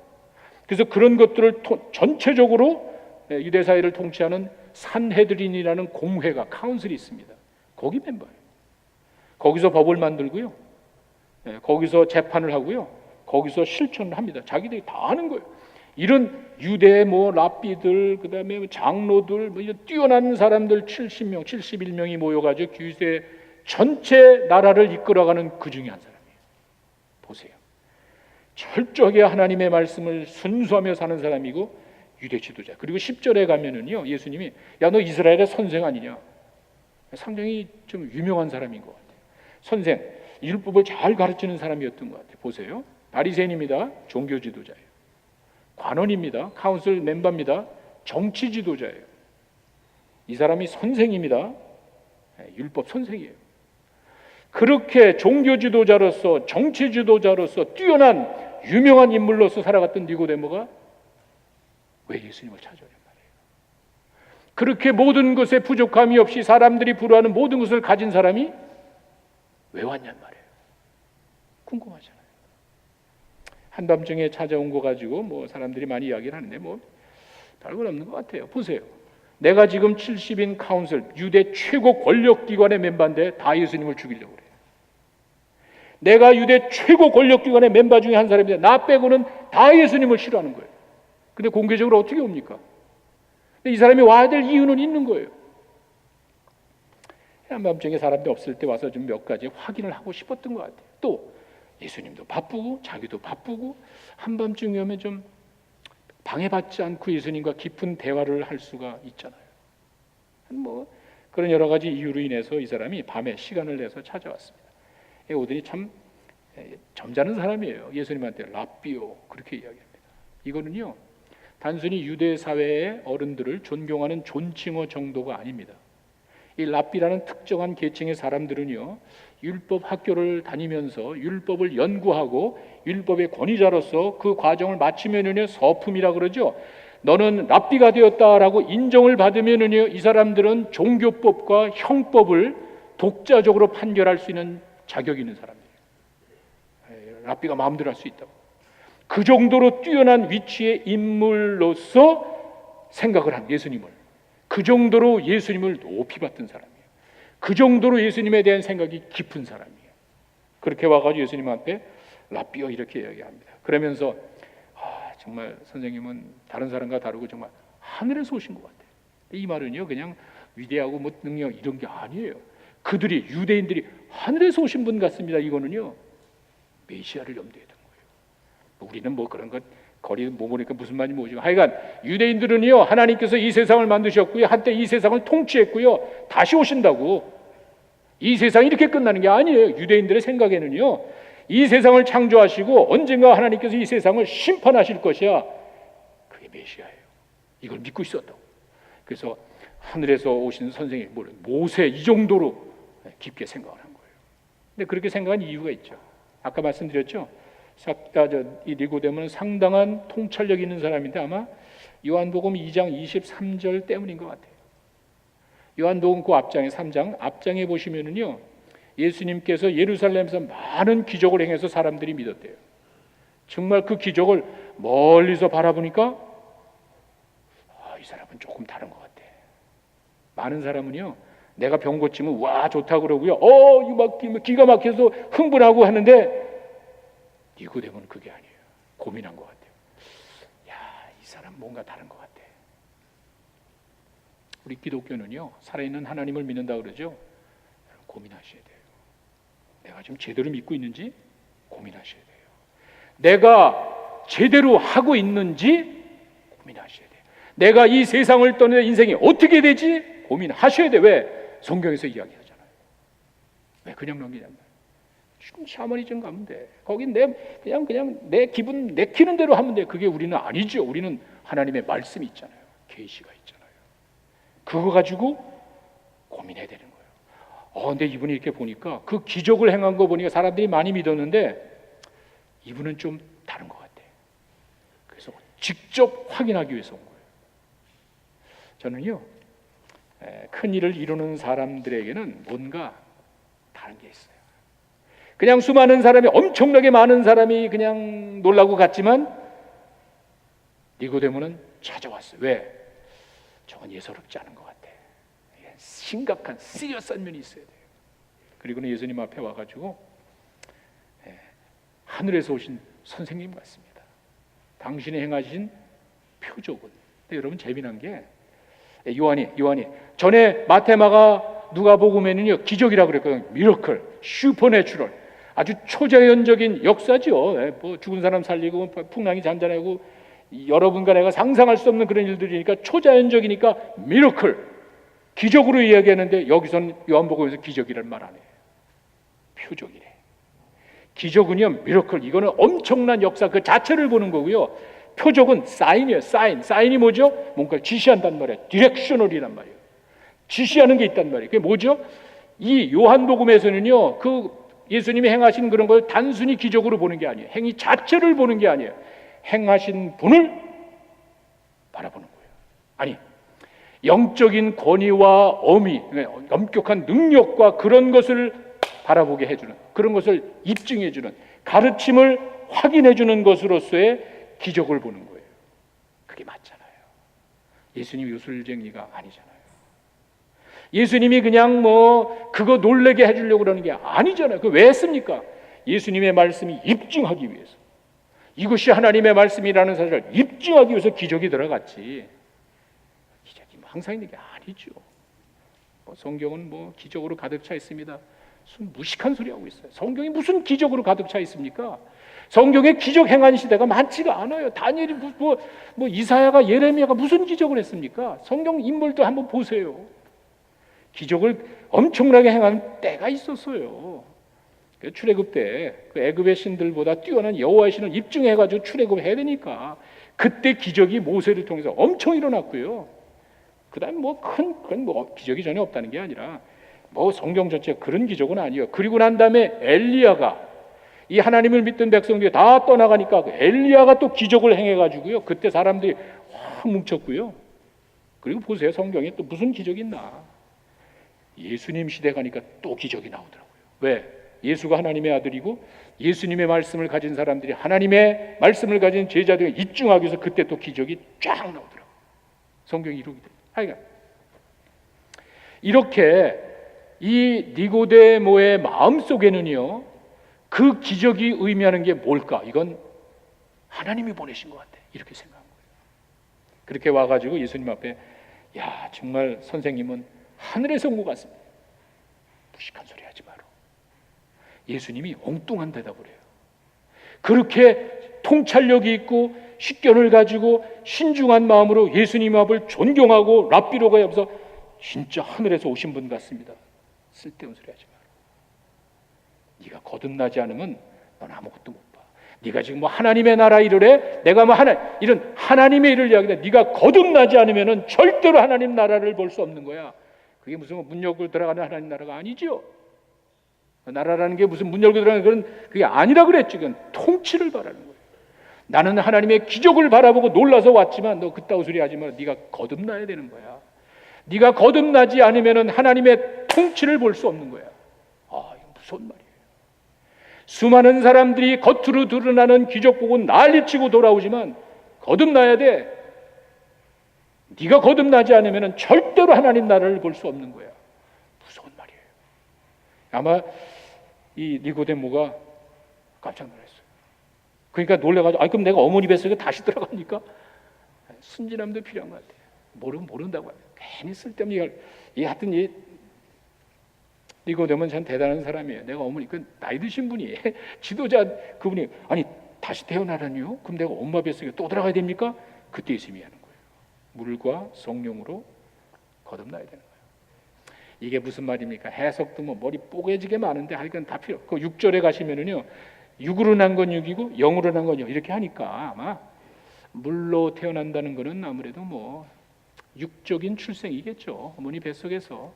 그래서 그런 것들을 전체적으로 유대 사회를 통치하는 산헤드린이라는 공회가 카운슬이 있습니다. 거기 멤버예요. 거기서 법을 만들고요, 거기서 재판을 하고요, 거기서 실천을 합니다. 자기들이 다 하는 거예요. 이런 유대 뭐 랍비들, 그다음에 장로들, 뭐 이런 뛰어난 사람들 70명, 71명이 모여가지고 유대 전체 나라를 이끌어가는 그 중에 한 사람이에요. 보세요. 철저하게 하나님의 말씀을 순수하며 사는 사람이고 유대 지도자. 그리고 10절에 가면은요, 예수님이 야, 너 이스라엘의 선생 아니냐? 상당히 좀 유명한 사람인 것 같아요. 선생, 율법을 잘 가르치는 사람이었던 것 같아요. 보세요. 바리새인입니다. 종교 지도자예요. 관원입니다. 카운슬 멤버입니다. 정치 지도자예요. 이 사람이 선생입니다. 율법 선생이에요. 그렇게 종교 지도자로서 정치 지도자로서 뛰어난 유명한 인물로서 살아갔던 니고데모가 왜 예수님을 찾아오냔 말이에요. 그렇게 모든 것에 부족함이 없이 사람들이 부러워하는 모든 것을 가진 사람이 왜 왔냔 말이에요. 궁금하잖아요. 한밤중에 찾아온 거 가지고 뭐 사람들이 많이 이야기를 하는데 뭐 별건 없는 것 같아요. 보세요. 내가 지금 70인 카운슬 유대 최고 권력기관의 멤버인데 다 예수님을 죽이려고 그래요. 내가 유대 최고 권력기관의 멤버 중에 한 사람인데 나 빼고는 다 예수님을 싫어하는 거예요. 근데 공개적으로 어떻게 옵니까? 근데 이 사람이 와야 될 이유는 있는 거예요. 한밤중에 사람들이 없을 때 와서 좀 몇 가지 확인을 하고 싶었던 것 같아요. 또 예수님도 바쁘고 자기도 바쁘고 한밤중에 오면 좀 방해받지 않고 예수님과 깊은 대화를 할 수가 있잖아요. 뭐 그런 여러 가지 이유로 인해서 이 사람이 밤에 시간을 내서 찾아왔습니다. 오더니 참 점잖은 사람이에요. 예수님한테 랍비오 그렇게 이야기합니다. 이거는요, 단순히 유대 사회의 어른들을 존경하는 존칭어 정도가 아닙니다. 이 랍비라는 특정한 계층의 사람들은요, 율법 학교를 다니면서 율법을 연구하고 율법의 권위자로서 그 과정을 마치면은요, 서품이라 그러죠. 너는 랍비가 되었다라고 인정을 받으면은요, 이 사람들은 종교법과 형법을 독자적으로 판결할 수 있는 자격이 있는 사람들이에요. 랍비가 마음대로 할 수 있다고. 그 정도로 뛰어난 위치의 인물로서 생각을 한 예수님을, 그 정도로 예수님을 높이 받던 사람이에요. 그 정도로 예수님에 대한 생각이 깊은 사람이에요. 그렇게 와가지고 예수님 앞에 랍비여 이렇게 이야기합니다. 그러면서 정말 선생님은 다른 사람과 다르고 정말 하늘에서 오신 것 같아요. 이 말은요, 그냥 위대하고 뭐 능력 이런 게 아니에요. 그들이 유대인들이 하늘에서 오신 분 같습니다. 이거는요, 메시아를 염두에 둔 거예요. 우리는 뭐 그런 것 거리 못 보니까 무슨 말인지 모르지만 하여간 유대인들은요, 하나님께서 이 세상을 만드셨고요, 한때 이 세상을 통치했고요, 다시 오신다고. 이 세상이 이렇게 끝나는 게 아니에요. 유대인들의 생각에는요, 이 세상을 창조하시고 언젠가 하나님께서 이 세상을 심판하실 것이야. 그게 메시아예요. 이걸 믿고 있었다고. 그래서 하늘에서 오신 선생이 모세 이 정도로 깊게 생각을 한 거예요. 근데 그렇게 생각한 이유가 있죠. 아까 말씀드렸죠. 이 니고데모는 상당한 통찰력 있는 사람인데 아마 요한복음 2장 23절 때문인 것 같아요. 요한복음 그 앞장에 3장 앞장에 보시면은요, 예수님께서 예루살렘에서 많은 기적을 행해서 사람들이 믿었대요. 정말 그 기적을 멀리서 바라보니까 이 사람은 조금 다른 것 같아. 많은 사람은요, 내가 병 고치면 와 좋다 그러고요, 이거 막 기가 막혀서 흥분하고 하는데 니고데모는 그게 아니에요. 고민한 것 같아요. 이 사람 뭔가 다른 것 같아. 우리 기독교는요, 살아있는 하나님을 믿는다 그러죠. 고민하셔야 돼요. 내가 좀 제대로 믿고 있는지 고민하셔야 돼요. 내가 제대로 하고 있는지 고민하셔야 돼요. 내가 이 세상을 떠나 인생이 어떻게 되지 고민하셔야 돼요. 왜? 성경에서 이야기하잖아요. 왜 그냥 넘기냐면, 지금 샤머니즘 가면 돼. 거긴 그냥 내 기분 내키는 대로 하면 돼. 그게 우리는 아니죠. 우리는 하나님의 말씀이 있잖아요. 계시가 있잖아요. 그거 가지고 고민해야 되는 거예요. 근데 이분이 이렇게 보니까 그 기적을 행한 거 보니까 사람들이 많이 믿었는데 이분은 좀 다른 것 같아. 그래서 직접 확인하기 위해서 온 거예요. 저는요, 큰 일을 이루는 사람들에게는 뭔가 다른 게 있어요. 그냥 수많은 사람이, 엄청나게 많은 사람이 그냥 놀라고 갔지만 니고데모는 찾아왔어요. 왜? 저건 예사롭지 않은 것 같아. 심각한 시리어스한 면이 있어야 돼요. 그리고는 예수님 앞에 와가지고 하늘에서 오신 선생님 같습니다. 당신이 행하신 표적은. 근데 여러분 재미난 게 요한이 전에 마테마가 누가복음에는요 기적이라고 그랬거든요. 미러클, 슈퍼내추럴, 아주 초자연적인 역사죠. 뭐 죽은 사람 살리고 풍랑이 잔잔하고 여러분과 내가 상상할 수 없는 그런 일들이니까 초자연적이니까 미러클, 기적으로 이야기하는데 여기서는 요한복음에서 기적이라는 말 안 해요. 표적이래. 기적은요 미러클, 이거는 엄청난 역사 그 자체를 보는 거고요. 표적은 사인이에요. 사인이 뭐죠? 뭔가를 지시한단 말이에요. 디렉셔널이란 말이에요. 지시하는 게 있단 말이에요. 그게 뭐죠? 이 요한복음에서는요 그 예수님이 행하신 그런 걸 단순히 기적으로 보는 게 아니에요. 행위 자체를 보는 게 아니에요. 행하신 분을 바라보는 거예요. 아니, 영적인 권위와 엄위, 엄격한 능력과 그런 것을 바라보게 해주는, 그런 것을 입증해주는, 가르침을 확인해주는 것으로서의 기적을 보는 거예요. 그게 맞잖아요. 예수님이 요술쟁이가 아니잖아요. 예수님이 그냥 그거 놀래게 해주려고 그러는 게 아니잖아요. 그거 왜 했습니까? 예수님의 말씀이 입증하기 위해서, 이것이 하나님의 말씀이라는 사실을 입증하기 위해서 기적이 들어갔지, 기적이 항상 있는 게 아니죠. 성경은 기적으로 가득 차 있습니다. 무슨 무식한 소리 하고 있어요. 성경이 무슨 기적으로 가득 차 있습니까? 성경에 기적 행한 시대가 많지가 않아요. 다니엘이 이사야가, 예레미야가 무슨 기적을 했습니까? 성경 인물도 한번 보세요. 기적을 엄청나게 행한 때가 있었어요. 출애굽 때 그 애굽의 신들보다 뛰어난 여호와의 신을 입증해가지고 출애굽해야 되니까 그때 기적이 모세를 통해서 엄청 일어났고요. 그다음 큰 기적이 전혀 없다는 게 아니라 성경 전체 그런 기적은 아니에요. 그리고 난 다음에 엘리야가, 이 하나님을 믿던 백성들이 다 떠나가니까 엘리야가 또 기적을 행해가지고요. 그때 사람들이 확 뭉쳤고요. 그리고 보세요, 성경에 또 무슨 기적이 있나? 예수님 시대 가니까 또 기적이 나오더라고요. 왜? 예수가 하나님의 아들이고 예수님의 말씀을 가진 사람들이 하나님의 말씀을 가진 제자들을 입증하기 위해서 그때 또 기적이 쫙 나오더라고요. 성경이 이루게 돼요. 하여간 이렇게 이 니고데모의 마음속에는요 그 기적이 의미하는 게 뭘까? 이건 하나님이 보내신 것 같아. 이렇게 생각한 거예요. 그렇게 와가지고 예수님 앞에, 야, 정말 선생님은 하늘에서 온 것 같습니다. 무식한 소리 하지 마라. 예수님이 엉뚱한 대답을 해요. 그렇게 통찰력이 있고 식견을 가지고 신중한 마음으로 예수님 앞을 존경하고 랍비로가 옆에서 진짜 하늘에서 오신 분 같습니다. 쓸데없는 소리 하지 마라. 네가 거듭나지 않으면 넌 아무것도 못 봐. 네가 지금 하나님의 나라 일을 해? 내가 이런 하나님의 일을 이야기해. 네가 거듭나지 않으면 절대로 하나님 나라를 볼 수 없는 거야. 그게 무슨 문 열고 들어가는 하나님 나라가 아니죠. 나라라는 게 무슨 문 열고 들어가는 그게 아니라 그랬지. 그건 통치를 바라는 거예요. 나는 하나님의 기적을 바라보고 놀라서 왔지만 너 그따위 소리 하지 마라. 네가 거듭나야 되는 거야. 네가 거듭나지 않으면 하나님의 통치를 볼 수 없는 거야. 이거 무슨 말이에요. 수많은 사람들이 겉으로 드러나는 기적 보고 난리치고 돌아오지만 거듭나야 돼. 네가 거듭나지 않으면 절대로 하나님 나라를 볼 수 없는 거야. 무서운 말이에요. 아마 이 니고데모가 깜짝 놀랐어요. 그러니까 놀래가지고 그럼 내가 어머니 뱃속에 다시 들어갑니까? 순진함도 필요한 것 같아요. 모른다고 해요. 괜히 쓸데없는 이 하여튼 이 니고데모는 참 대단한 사람이에요. 내가 어머니 그 나이 드신 분이 지도자 그분이 아니 다시 태어나라니요? 그럼 내가 엄마 뱃속에 또 들어가야 됩니까? 그때 예수님이 하는 거예요. 물과 성령으로 거듭나야 되는 거예요. 이게 무슨 말입니까? 해석도 뭐 머리 뽀개지게 많은데 하여간 다 필요. 그 6절에 가시면은요. 육으로 난 건 육이고 영으로 난 건 영 이렇게 하니까 아마 물로 태어난다는 것은 아무래도 뭐 육적인 출생이겠죠. 어머니 뱃속에서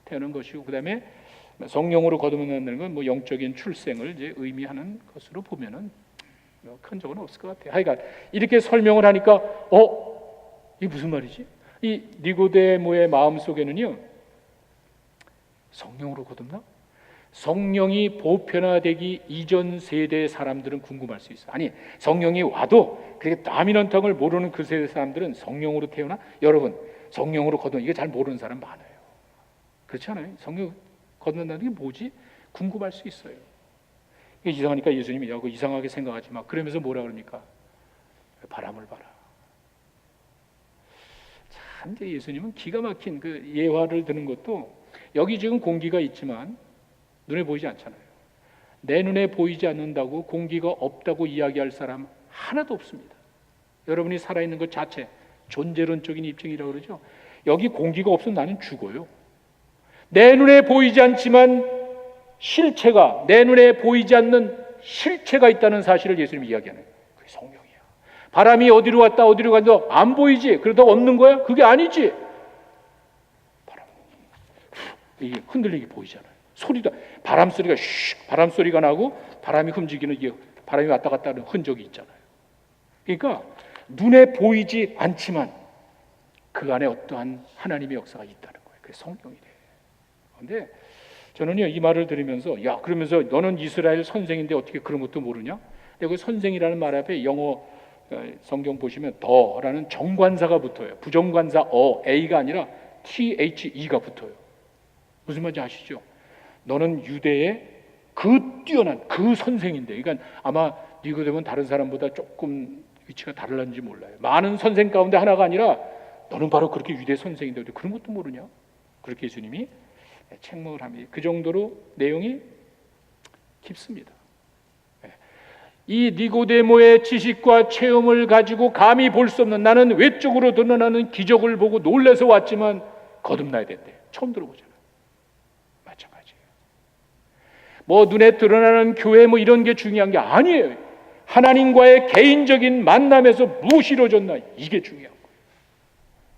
태어난 것이고 그다음에 성령으로 거듭난다는 건 뭐 영적인 출생을 이제 의미하는 것으로 보면은 큰 적은 없을 것 같아요. 하여간 이렇게 설명을 하니까 이게 무슨 말이지? 이 니고데모의 마음 속에는요 성령으로 거듭나? 성령이 보편화되기 이전 세대 사람들은 궁금할 수 있어요. 아니 성령이 와도 그렇게 다미넌트를 모르는 그 세대 사람들은 성령으로 태어나? 여러분 성령으로 거듭나 이게 잘 모르는 사람 많아요. 그렇지 않아요? 성령 거듭난다는 게 뭐지? 궁금할 수 있어요. 이게 이상하니까 예수님이 그 이상하게 생각하지 마. 그러면서 뭐라 그럽니까? 바람을 봐라. 참 예수님은 기가 막힌 그 예화를 드는 것도 여기 지금 공기가 있지만 눈에 보이지 않잖아요. 내 눈에 보이지 않는다고 공기가 없다고 이야기할 사람 하나도 없습니다. 여러분이 살아있는 것 자체 존재론적인 입증이라고 그러죠. 여기 공기가 없으면 나는 죽어요. 내 눈에 보이지 않지만 실체가 내 눈에 보이지 않는 실체가 있다는 사실을 예수님이 이야기하는 거예요. 그게 성령이야. 바람이 어디로 왔다 어디로 간다 안 보이지? 그러다 없는 거야? 그게 아니지. 이게 흔들리기 보이잖아요. 소리도 바람 소리가 바람 소리가 나고 바람이 흠지기는 이게 바람이 왔다 갔다 하는 흔적이 있잖아요. 그러니까 눈에 보이지 않지만 그 안에 어떠한 하나님의 역사가 있다는 거예요. 그게 성령이래. 그런데 저는요 이 말을 들으면서 그러면서 너는 이스라엘 선생인데 어떻게 그런 것도 모르냐? 근데 그 선생이라는 말 앞에 영어 성경 보시면 더라는 정관사가 붙어요. 부정관사 A가 아니라 THE가 붙어요. 무슨 말인지 아시죠? 너는 유대의 그 뛰어난 그 선생인데, 그러니까 아마 니고데모는 다른 사람보다 조금 위치가 다르는지 몰라요. 많은 선생 가운데 하나가 아니라 너는 바로 그렇게 유대 선생인데 그런 것도 모르냐? 그렇게 예수님이 책망을 합니다. 그 정도로 내용이 깊습니다. 이 니고데모의 지식과 체험을 가지고 감히 볼 수 없는 나는 외적으로 드러나는 기적을 보고 놀라서 왔지만 거듭나야 된대. 처음 들어보잖아요. 마찬가지예요. 뭐 눈에 드러나는 교회 뭐 이런 게 중요한 게 아니에요. 하나님과의 개인적인 만남에서 무엇이 이루어졌나 이게 중요한 거예요.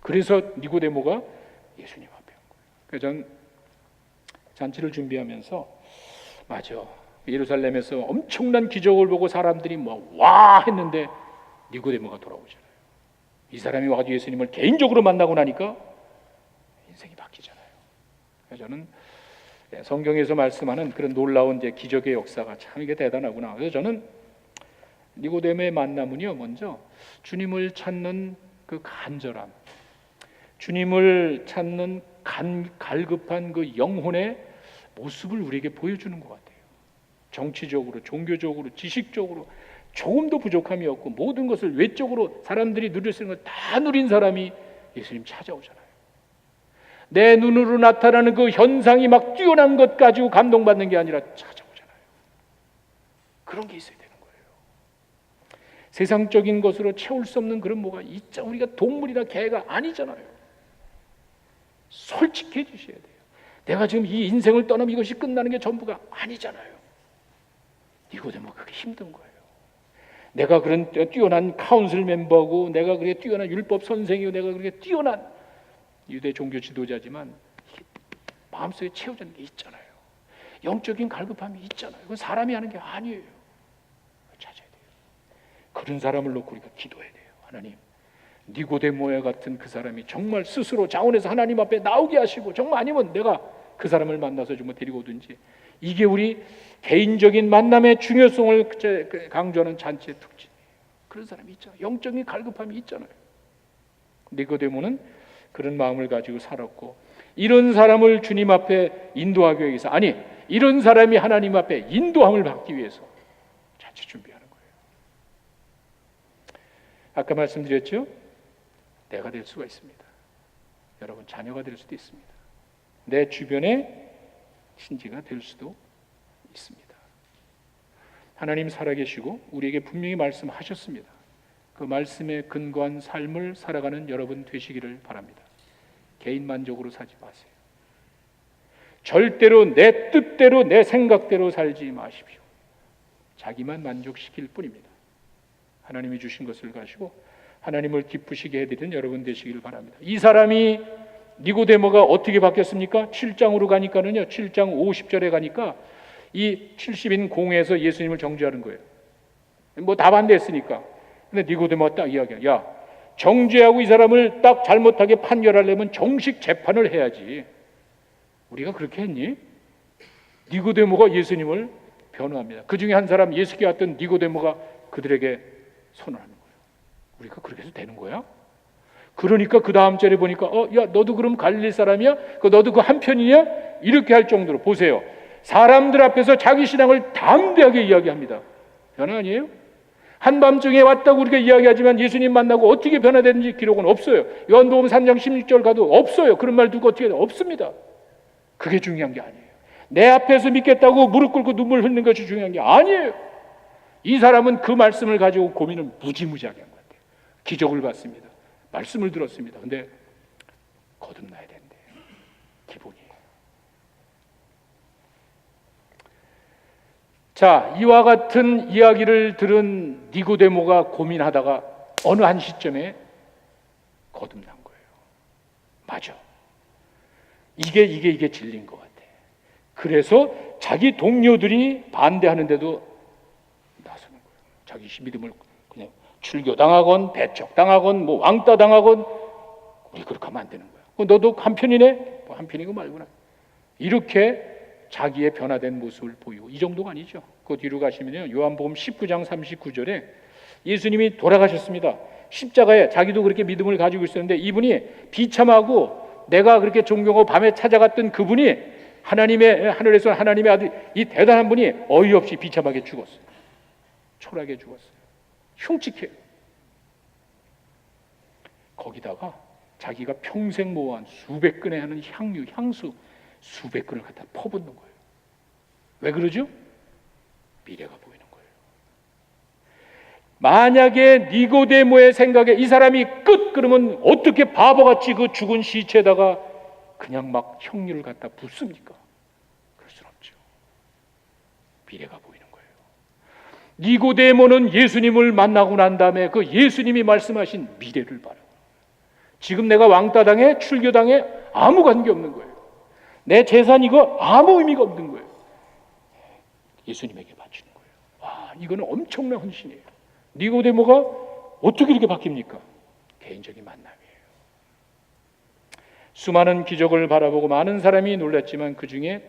그래서 니고데모가 예수님 앞에 온 거예요. 그래서 전 잔치를 준비하면서 맞아. 예루살렘에서 엄청난 기적을 보고 사람들이 와 했는데 니고데모가 돌아오잖아요. 이 사람이 와가지고 예수님을 개인적으로 만나고 나니까 인생이 바뀌잖아요. 그래서 저는 성경에서 말씀하는 그런 놀라운 기적의 역사가 참 이게 대단하구나. 그래서 저는 니고데모의 만남은요, 먼저 주님을 찾는 그 간절함, 주님을 찾는 갈급한 그 영혼의 모습을 우리에게 보여주는 것 같아요. 정치적으로, 종교적으로, 지식적으로 조금도 부족함이 없고 모든 것을 외적으로 사람들이 누릴 수 있는 걸 다 누린 사람이 예수님 찾아오잖아요. 내 눈으로 나타나는 그 현상이 막 뛰어난 것 가지고 감동받는 게 아니라 찾아오잖아요. 그런 게 있어야 되는 거예요. 세상적인 것으로 채울 수 없는 그런 뭐가 있죠. 우리가 동물이나 개가 아니잖아요. 솔직해 주셔야 돼요. 내가 지금 이 인생을 떠나면 이것이 끝나는 게 전부가 아니잖아요. 니고데모 그게 힘든 거예요. 내가 그런 뛰어난 카운슬 멤버고 내가 그렇게 뛰어난 율법 선생이고 내가 그렇게 뛰어난 유대 종교 지도자지만 마음속에 채워지는 게 있잖아요. 영적인 갈급함이 있잖아요. 그건 사람이 하는 게 아니에요. 찾아야 돼요. 그런 사람을 놓고 우리가 기도해야 돼요. 하나님, 니고데모와 같은 그 사람이 정말 스스로 자원해서 하나님 앞에 나오게 하시고 정말 아니면 내가 그 사람을 만나서 좀 데리고 오든지 이게 우리 개인적인 만남의 중요성을 강조하는 잔치의 특징이에요. 그런 사람이 있잖아요. 영적인 갈급함이 있잖아요. 니고데모는 그런 마음을 가지고 살았고, 이런 사람을 주님 앞에 인도하기 위해서, 아니 이런 사람이 하나님 앞에 인도함을 받기 위해서 자칫 준비하는 거예요. 아까 말씀드렸죠? 내가 될 수가 있습니다. 여러분 자녀가 될 수도 있습니다. 내 주변의 친지가 될 수도 있습니다. 하나님 살아계시고 우리에게 분명히 말씀하셨습니다. 그 말씀에 근거한 삶을 살아가는 여러분 되시기를 바랍니다. 개인 만족으로 살지 마세요. 절대로 내 뜻대로 내 생각대로 살지 마십시오. 자기만 만족시킬 뿐입니다. 하나님이 주신 것을 가지고 하나님을 기쁘시게 해드리는 여러분 되시기를 바랍니다. 이 사람이 니고데모가 어떻게 바뀌었습니까? 7장으로 가니까는요, 7장 50절에 가니까 이 70인 공회에서 예수님을 정죄하는 거예요. 뭐 다 반대했으니까. 근데 니고데모가 딱 이야기해요. 야, 정죄하고 이 사람을 딱 잘못하게 판결하려면 정식 재판을 해야지. 우리가 그렇게 했니? 니고데모가 예수님을 변호합니다. 그 중에 한 사람, 예수께 왔던 니고데모가 그들에게 선언하는 거예요. 우리가 그렇게 해도 되는 거야? 그러니까 그 다음 절에 보니까 야, 너도 그럼 갈릴리 사람이야? 너도 그 한편이냐? 이렇게 할 정도로, 보세요, 사람들 앞에서 자기 신앙을 담대하게 이야기합니다. 변화 아니에요? 한밤중에 왔다고 우리가 이야기하지만 예수님 만나고 어떻게 변화되는지 기록은 없어요. 요한복음 3장 16절 가도 없어요. 그런 말 누가 어떻게 해요? 없습니다. 그게 중요한 게 아니에요. 내 앞에서 믿겠다고 무릎 꿇고 눈물 흘리는 것이 중요한 게 아니에요. 이 사람은 그 말씀을 가지고 고민을 무지무지하게 한 것 같아요. 기적을 봤습니다. 말씀을 들었습니다. 근데 거듭나야 되는데 기본이. 자, 이와 같은 이야기를 들은 니고데모가 고민하다가 어느 한 시점에 거듭난 거예요. 맞아. 이게 진리인 것 같아. 그래서 자기 동료들이 반대하는데도 나서는 거예요. 자기 믿음을 그냥 출교당하건 배척당하건 뭐 왕따당하건 우리 그렇게 하면 안 되는 거야. 너도 한편이네? 뭐 한편이고 말구나. 이렇게 자기의 변화된 모습을 보이고, 이 정도가 아니죠. 그 뒤로 가시면요, 요한복음 19장 39절에 예수님이 돌아가셨습니다. 십자가에 자기도 그렇게 믿음을 가지고 있었는데 이분이 비참하고 내가 그렇게 존경하고 밤에 찾아갔던 그분이 하늘에서 하나님의 아들, 이 대단한 분이 어이없이 비참하게 죽었어요. 초라하게 죽었어요. 흉측해요. 거기다가 자기가 평생 모아한 수백 근에 하는 향수 수백 근을 갖다 퍼붓는 거예요. 왜 그러죠? 미래가 보이는 거예요. 만약에 니고데모의 생각에 이 사람이 끝 그러면 어떻게 바보같이 그 죽은 시체에다가 그냥 막 향유를 갖다 붓습니까? 그럴 수는 없죠. 미래가 보이는 거예요. 니고데모는 예수님을 만나고 난 다음에 그 예수님이 말씀하신 미래를 바라요. 지금 내가 왕따당해, 출교당해, 아무 관계없는 거예요. 내 재산 이거 아무 의미가 없는 거예요. 예수님에게 바치는 거예요. 와, 이거는 엄청난 헌신이에요. 니고데모가 어떻게 이렇게 바뀝니까? 개인적인 만남이에요. 수많은 기적을 바라보고 많은 사람이 놀랐지만 그 중에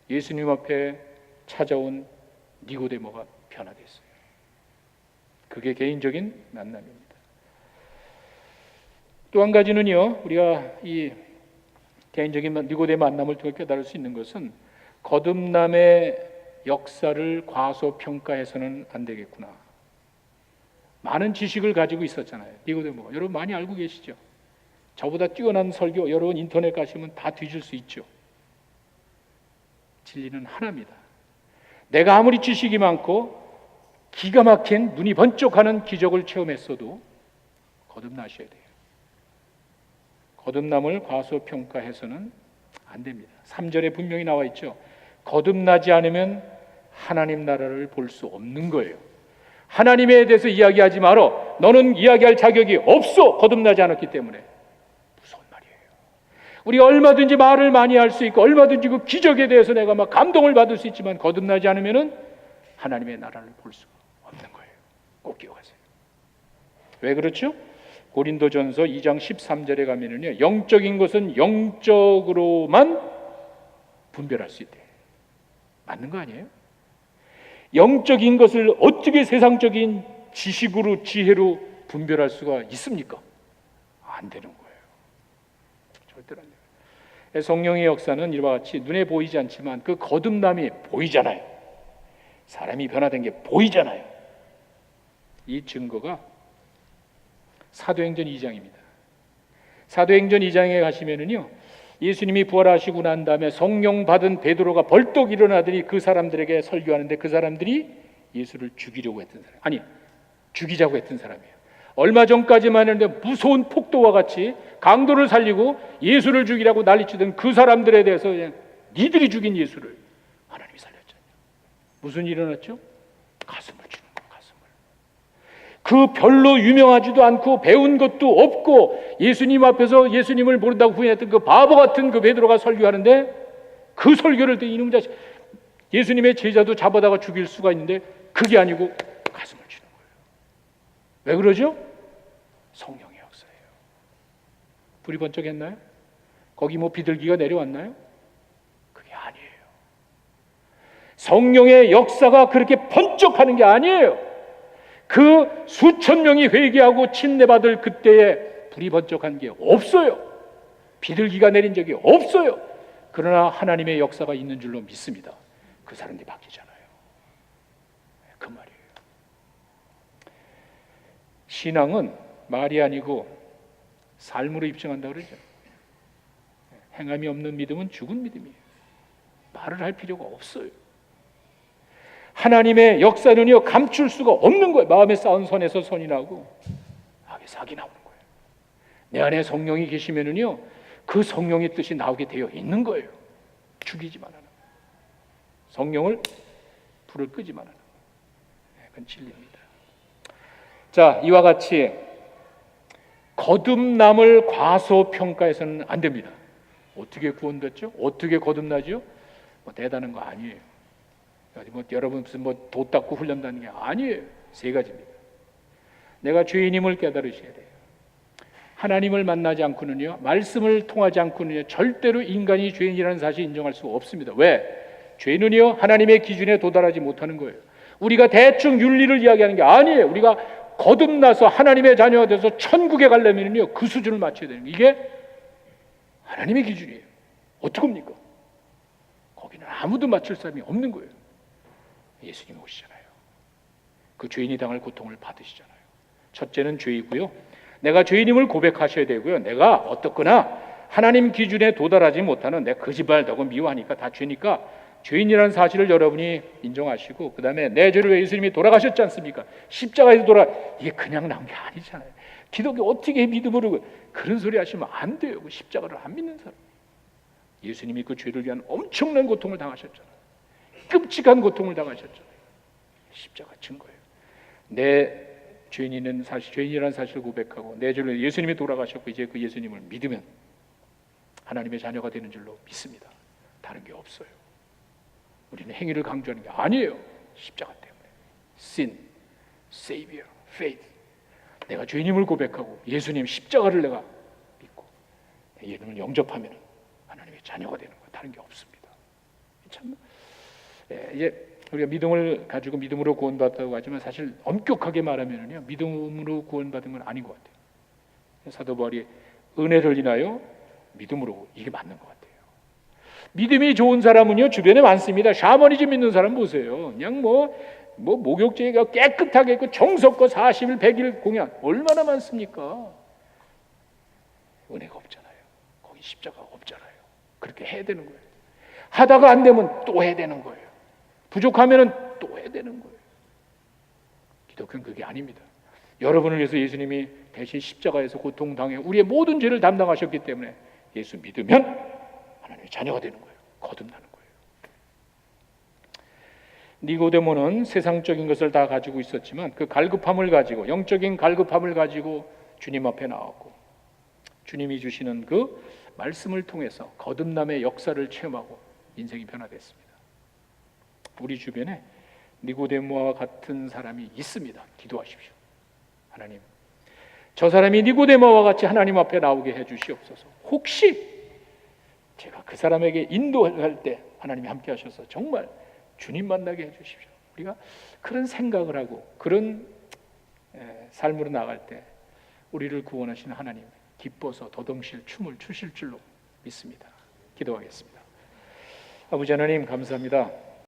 예수님 앞에 찾아온 니고데모가 변화됐어요. 그게 개인적인 만남입니다. 또 한 가지는요, 우리가 이 개인적인 니고데모 만남을 통해 깨달을 수 있는 것은 거듭남의 역사를 과소평가해서는 안 되겠구나. 많은 지식을 가지고 있었잖아요, 니고데모가. 여러분 많이 알고 계시죠? 저보다 뛰어난 설교 여러분 인터넷 가시면 다 뒤질 수 있죠. 진리는 하나입니다. 내가 아무리 지식이 많고 기가 막힌 눈이 번쩍하는 기적을 체험했어도 거듭나셔야 돼요. 거듭남을 과소평가해서는 안 됩니다. 3절에 분명히 나와 있죠. 거듭나지 않으면 하나님 나라를 볼 수 없는 거예요. 하나님에 대해서 이야기하지 말어. 너는 이야기할 자격이 없어. 거듭나지 않았기 때문에. 무서운 말이에요. 우리가 얼마든지 말을 많이 할 수 있고 얼마든지 그 기적에 대해서 내가 막 감동을 받을 수 있지만 거듭나지 않으면 하나님의 나라를 볼 수가 없는 거예요. 꼭 기억하세요. 왜 그렇죠? 고린도전서 2장 13절에 가면은요, 영적인 것은 영적으로만 분별할 수 있대요. 맞는 거 아니에요? 영적인 것을 어떻게 세상적인 지식으로 지혜로 분별할 수가 있습니까? 안 되는 거예요. 절대로 안 돼요. 성령의 역사는 이와 같이 눈에 보이지 않지만 그 거듭남이 보이잖아요. 사람이 변화된 게 보이잖아요. 이 증거가 사도행전 2장입니다. 사도행전 2장에 가시면은요, 예수님이 부활하시고 난 다음에 성령 받은 베드로가 벌떡 일어나더니 그 사람들에게 설교하는데 그 사람들이 예수를 죽이려고 했던 사람, 아니 죽이자고 했던 사람이에요. 얼마 전까지만 했는데 무서운 폭도와 같이 강도를 살리고 예수를 죽이라고 난리치던 그 사람들에 대해서 그냥 니들이 죽인 예수를 하나님이 살렸잖아요. 무슨 일이 일어났죠? 가슴을 주는 거예요. 가슴을. 그 별로 유명하지도 않고 배운 것도 없고 예수님 앞에서 예수님을 모른다고 부인했던 그 바보 같은 그 베드로가 설교하는데 그 설교를 듣는 이놈 자식, 예수님의 제자도 잡아다가 죽일 수가 있는데 그게 아니고 가슴을 주는 거예요. 왜 그러죠? 성령의 역사예요. 불이 번쩍했나요? 거기 뭐 비둘기가 내려왔나요? 그게 아니에요. 성령의 역사가 그렇게 번쩍하는 게 아니에요. 그 수천 명이 회개하고 침례받을 그때에 불이 번쩍한 게 없어요. 비둘기가 내린 적이 없어요. 그러나 하나님의 역사가 있는 줄로 믿습니다. 그 사람들이 바뀌잖아요. 그 말이에요. 신앙은 말이 아니고 삶으로 입증한다 그러죠. 행함이 없는 믿음은 죽은 믿음이에요. 말을 할 필요가 없어요. 하나님의 역사는요, 감출 수가 없는 거예요. 마음에 쌓은 선에서 선이 나고 악에서 악이 나오는 거예요. 내 안에 성령이 계시면은요, 그 성령의 뜻이 나오게 되어 있는 거예요. 죽이지만 하는 거예요. 성령을 불을 끄지만 하는 거예요. 그건 진리입니다. 자, 이와 같이 거듭남을 과소평가해서는 안 됩니다. 어떻게 구원됐죠? 어떻게 거듭나죠? 뭐 대단한 거 아니에요. 뭐 여러분 무슨 뭐 도 닦고 훈련다는 게 아니에요. 세 가지입니다. 내가 죄인임을 깨달으셔야 돼요. 하나님을 만나지 않고는요, 말씀을 통하지 않고는요, 절대로 인간이 죄인이라는 사실을 인정할 수가 없습니다. 왜? 죄는요, 하나님의 기준에 도달하지 못하는 거예요. 우리가 대충 윤리를 이야기하는 게 아니에요. 우리가 거듭나서 하나님의 자녀가 돼서 천국에 가려면요, 그 수준을 맞춰야 되는 거예요. 이게 하나님의 기준이에요. 어떡합니까? 거기는 아무도 맞출 사람이 없는 거예요. 예수님이 오시잖아요. 그 죄인이 당할 고통을 받으시잖아요. 첫째는 죄이고요, 내가 죄인임을 고백하셔야 되고요, 내가 어떻거나 하나님 기준에 도달하지 못하는, 내 거짓말하고 미워하니까 다 죄니까 죄인이라는 사실을 여러분이 인정하시고, 그 다음에 내 죄를 위해 예수님이 돌아가셨지 않습니까? 십자가에서 이게 그냥 나온 게 아니잖아요. 기독교 어떻게 믿음으로 그런 소리 하시면 안 돼요. 그 십자가를 안 믿는 사람. 예수님이 그 죄를 위한 엄청난 고통을 당하셨잖아요. 끔찍한 고통을 당하셨잖아요. 십자가 증거예요. 내 죄인이라는 사실을 고백하고 내 죄를 위해 예수님이 돌아가셨고 이제 그 예수님을 믿으면 하나님의 자녀가 되는 줄로 믿습니다. 다른 게 없어요. 우리는 행위를 강조하는 게 아니에요. 십자가 때문에. Sin, Savior, Faith. 내가 죄인임을 고백하고 예수님 십자가를 내가 믿고 내 이름을 영접하면 하나님의 자녀가 되는 거, 다른 게 없습니다. 참, 이제 우리가 믿음을 가지고 믿음으로 구원받았다고 하지만 사실 엄격하게 말하면요, 믿음으로 구원받은 건 아닌 것 같아요. 사도 바울이 은혜를 인하여 믿음으로, 이게 맞는 것 같아요. 믿음이 좋은 사람은요, 주변에 많습니다. 샤머니즘 믿는 사람 보세요. 그냥 뭐 목욕제가 깨끗하게 있고 정석과 40일 100일 공양 얼마나 많습니까? 은혜가 없잖아요. 거기 십자가가 없잖아요. 그렇게 해야 되는 거예요. 하다가 안 되면 또 해야 되는 거예요. 부족하면은 또 해야 되는 거예요. 기독교는 그게 아닙니다. 여러분을 위해서 예수님이 대신 십자가에서 고통당해 우리의 모든 죄를 담당하셨기 때문에 예수 믿으면 하나님의 자녀가 되는 거예요. 거듭나는 거예요. 니고데모는 세상적인 것을 다 가지고 있었지만 그 갈급함을 가지고, 영적인 갈급함을 가지고 주님 앞에 나왔고, 주님이 주시는 그 말씀을 통해서 거듭남의 역사를 체험하고 인생이 변화됐습니다. 우리 주변에 니고데모와 같은 사람이 있습니다. 기도하십시오. 하나님, 저 사람이 니고데모와 같이 하나님 앞에 나오게 해주시옵소서. 혹시 제가 그 사람에게 인도할 때 하나님이 함께 하셔서 정말 주님 만나게 해주십시오. 우리가 그런 생각을 하고 그런 삶으로 나갈 때 우리를 구원하시는 하나님 기뻐서 더덩실 춤을 추실 줄로 믿습니다. 기도하겠습니다. 아버지 하나님 감사합니다.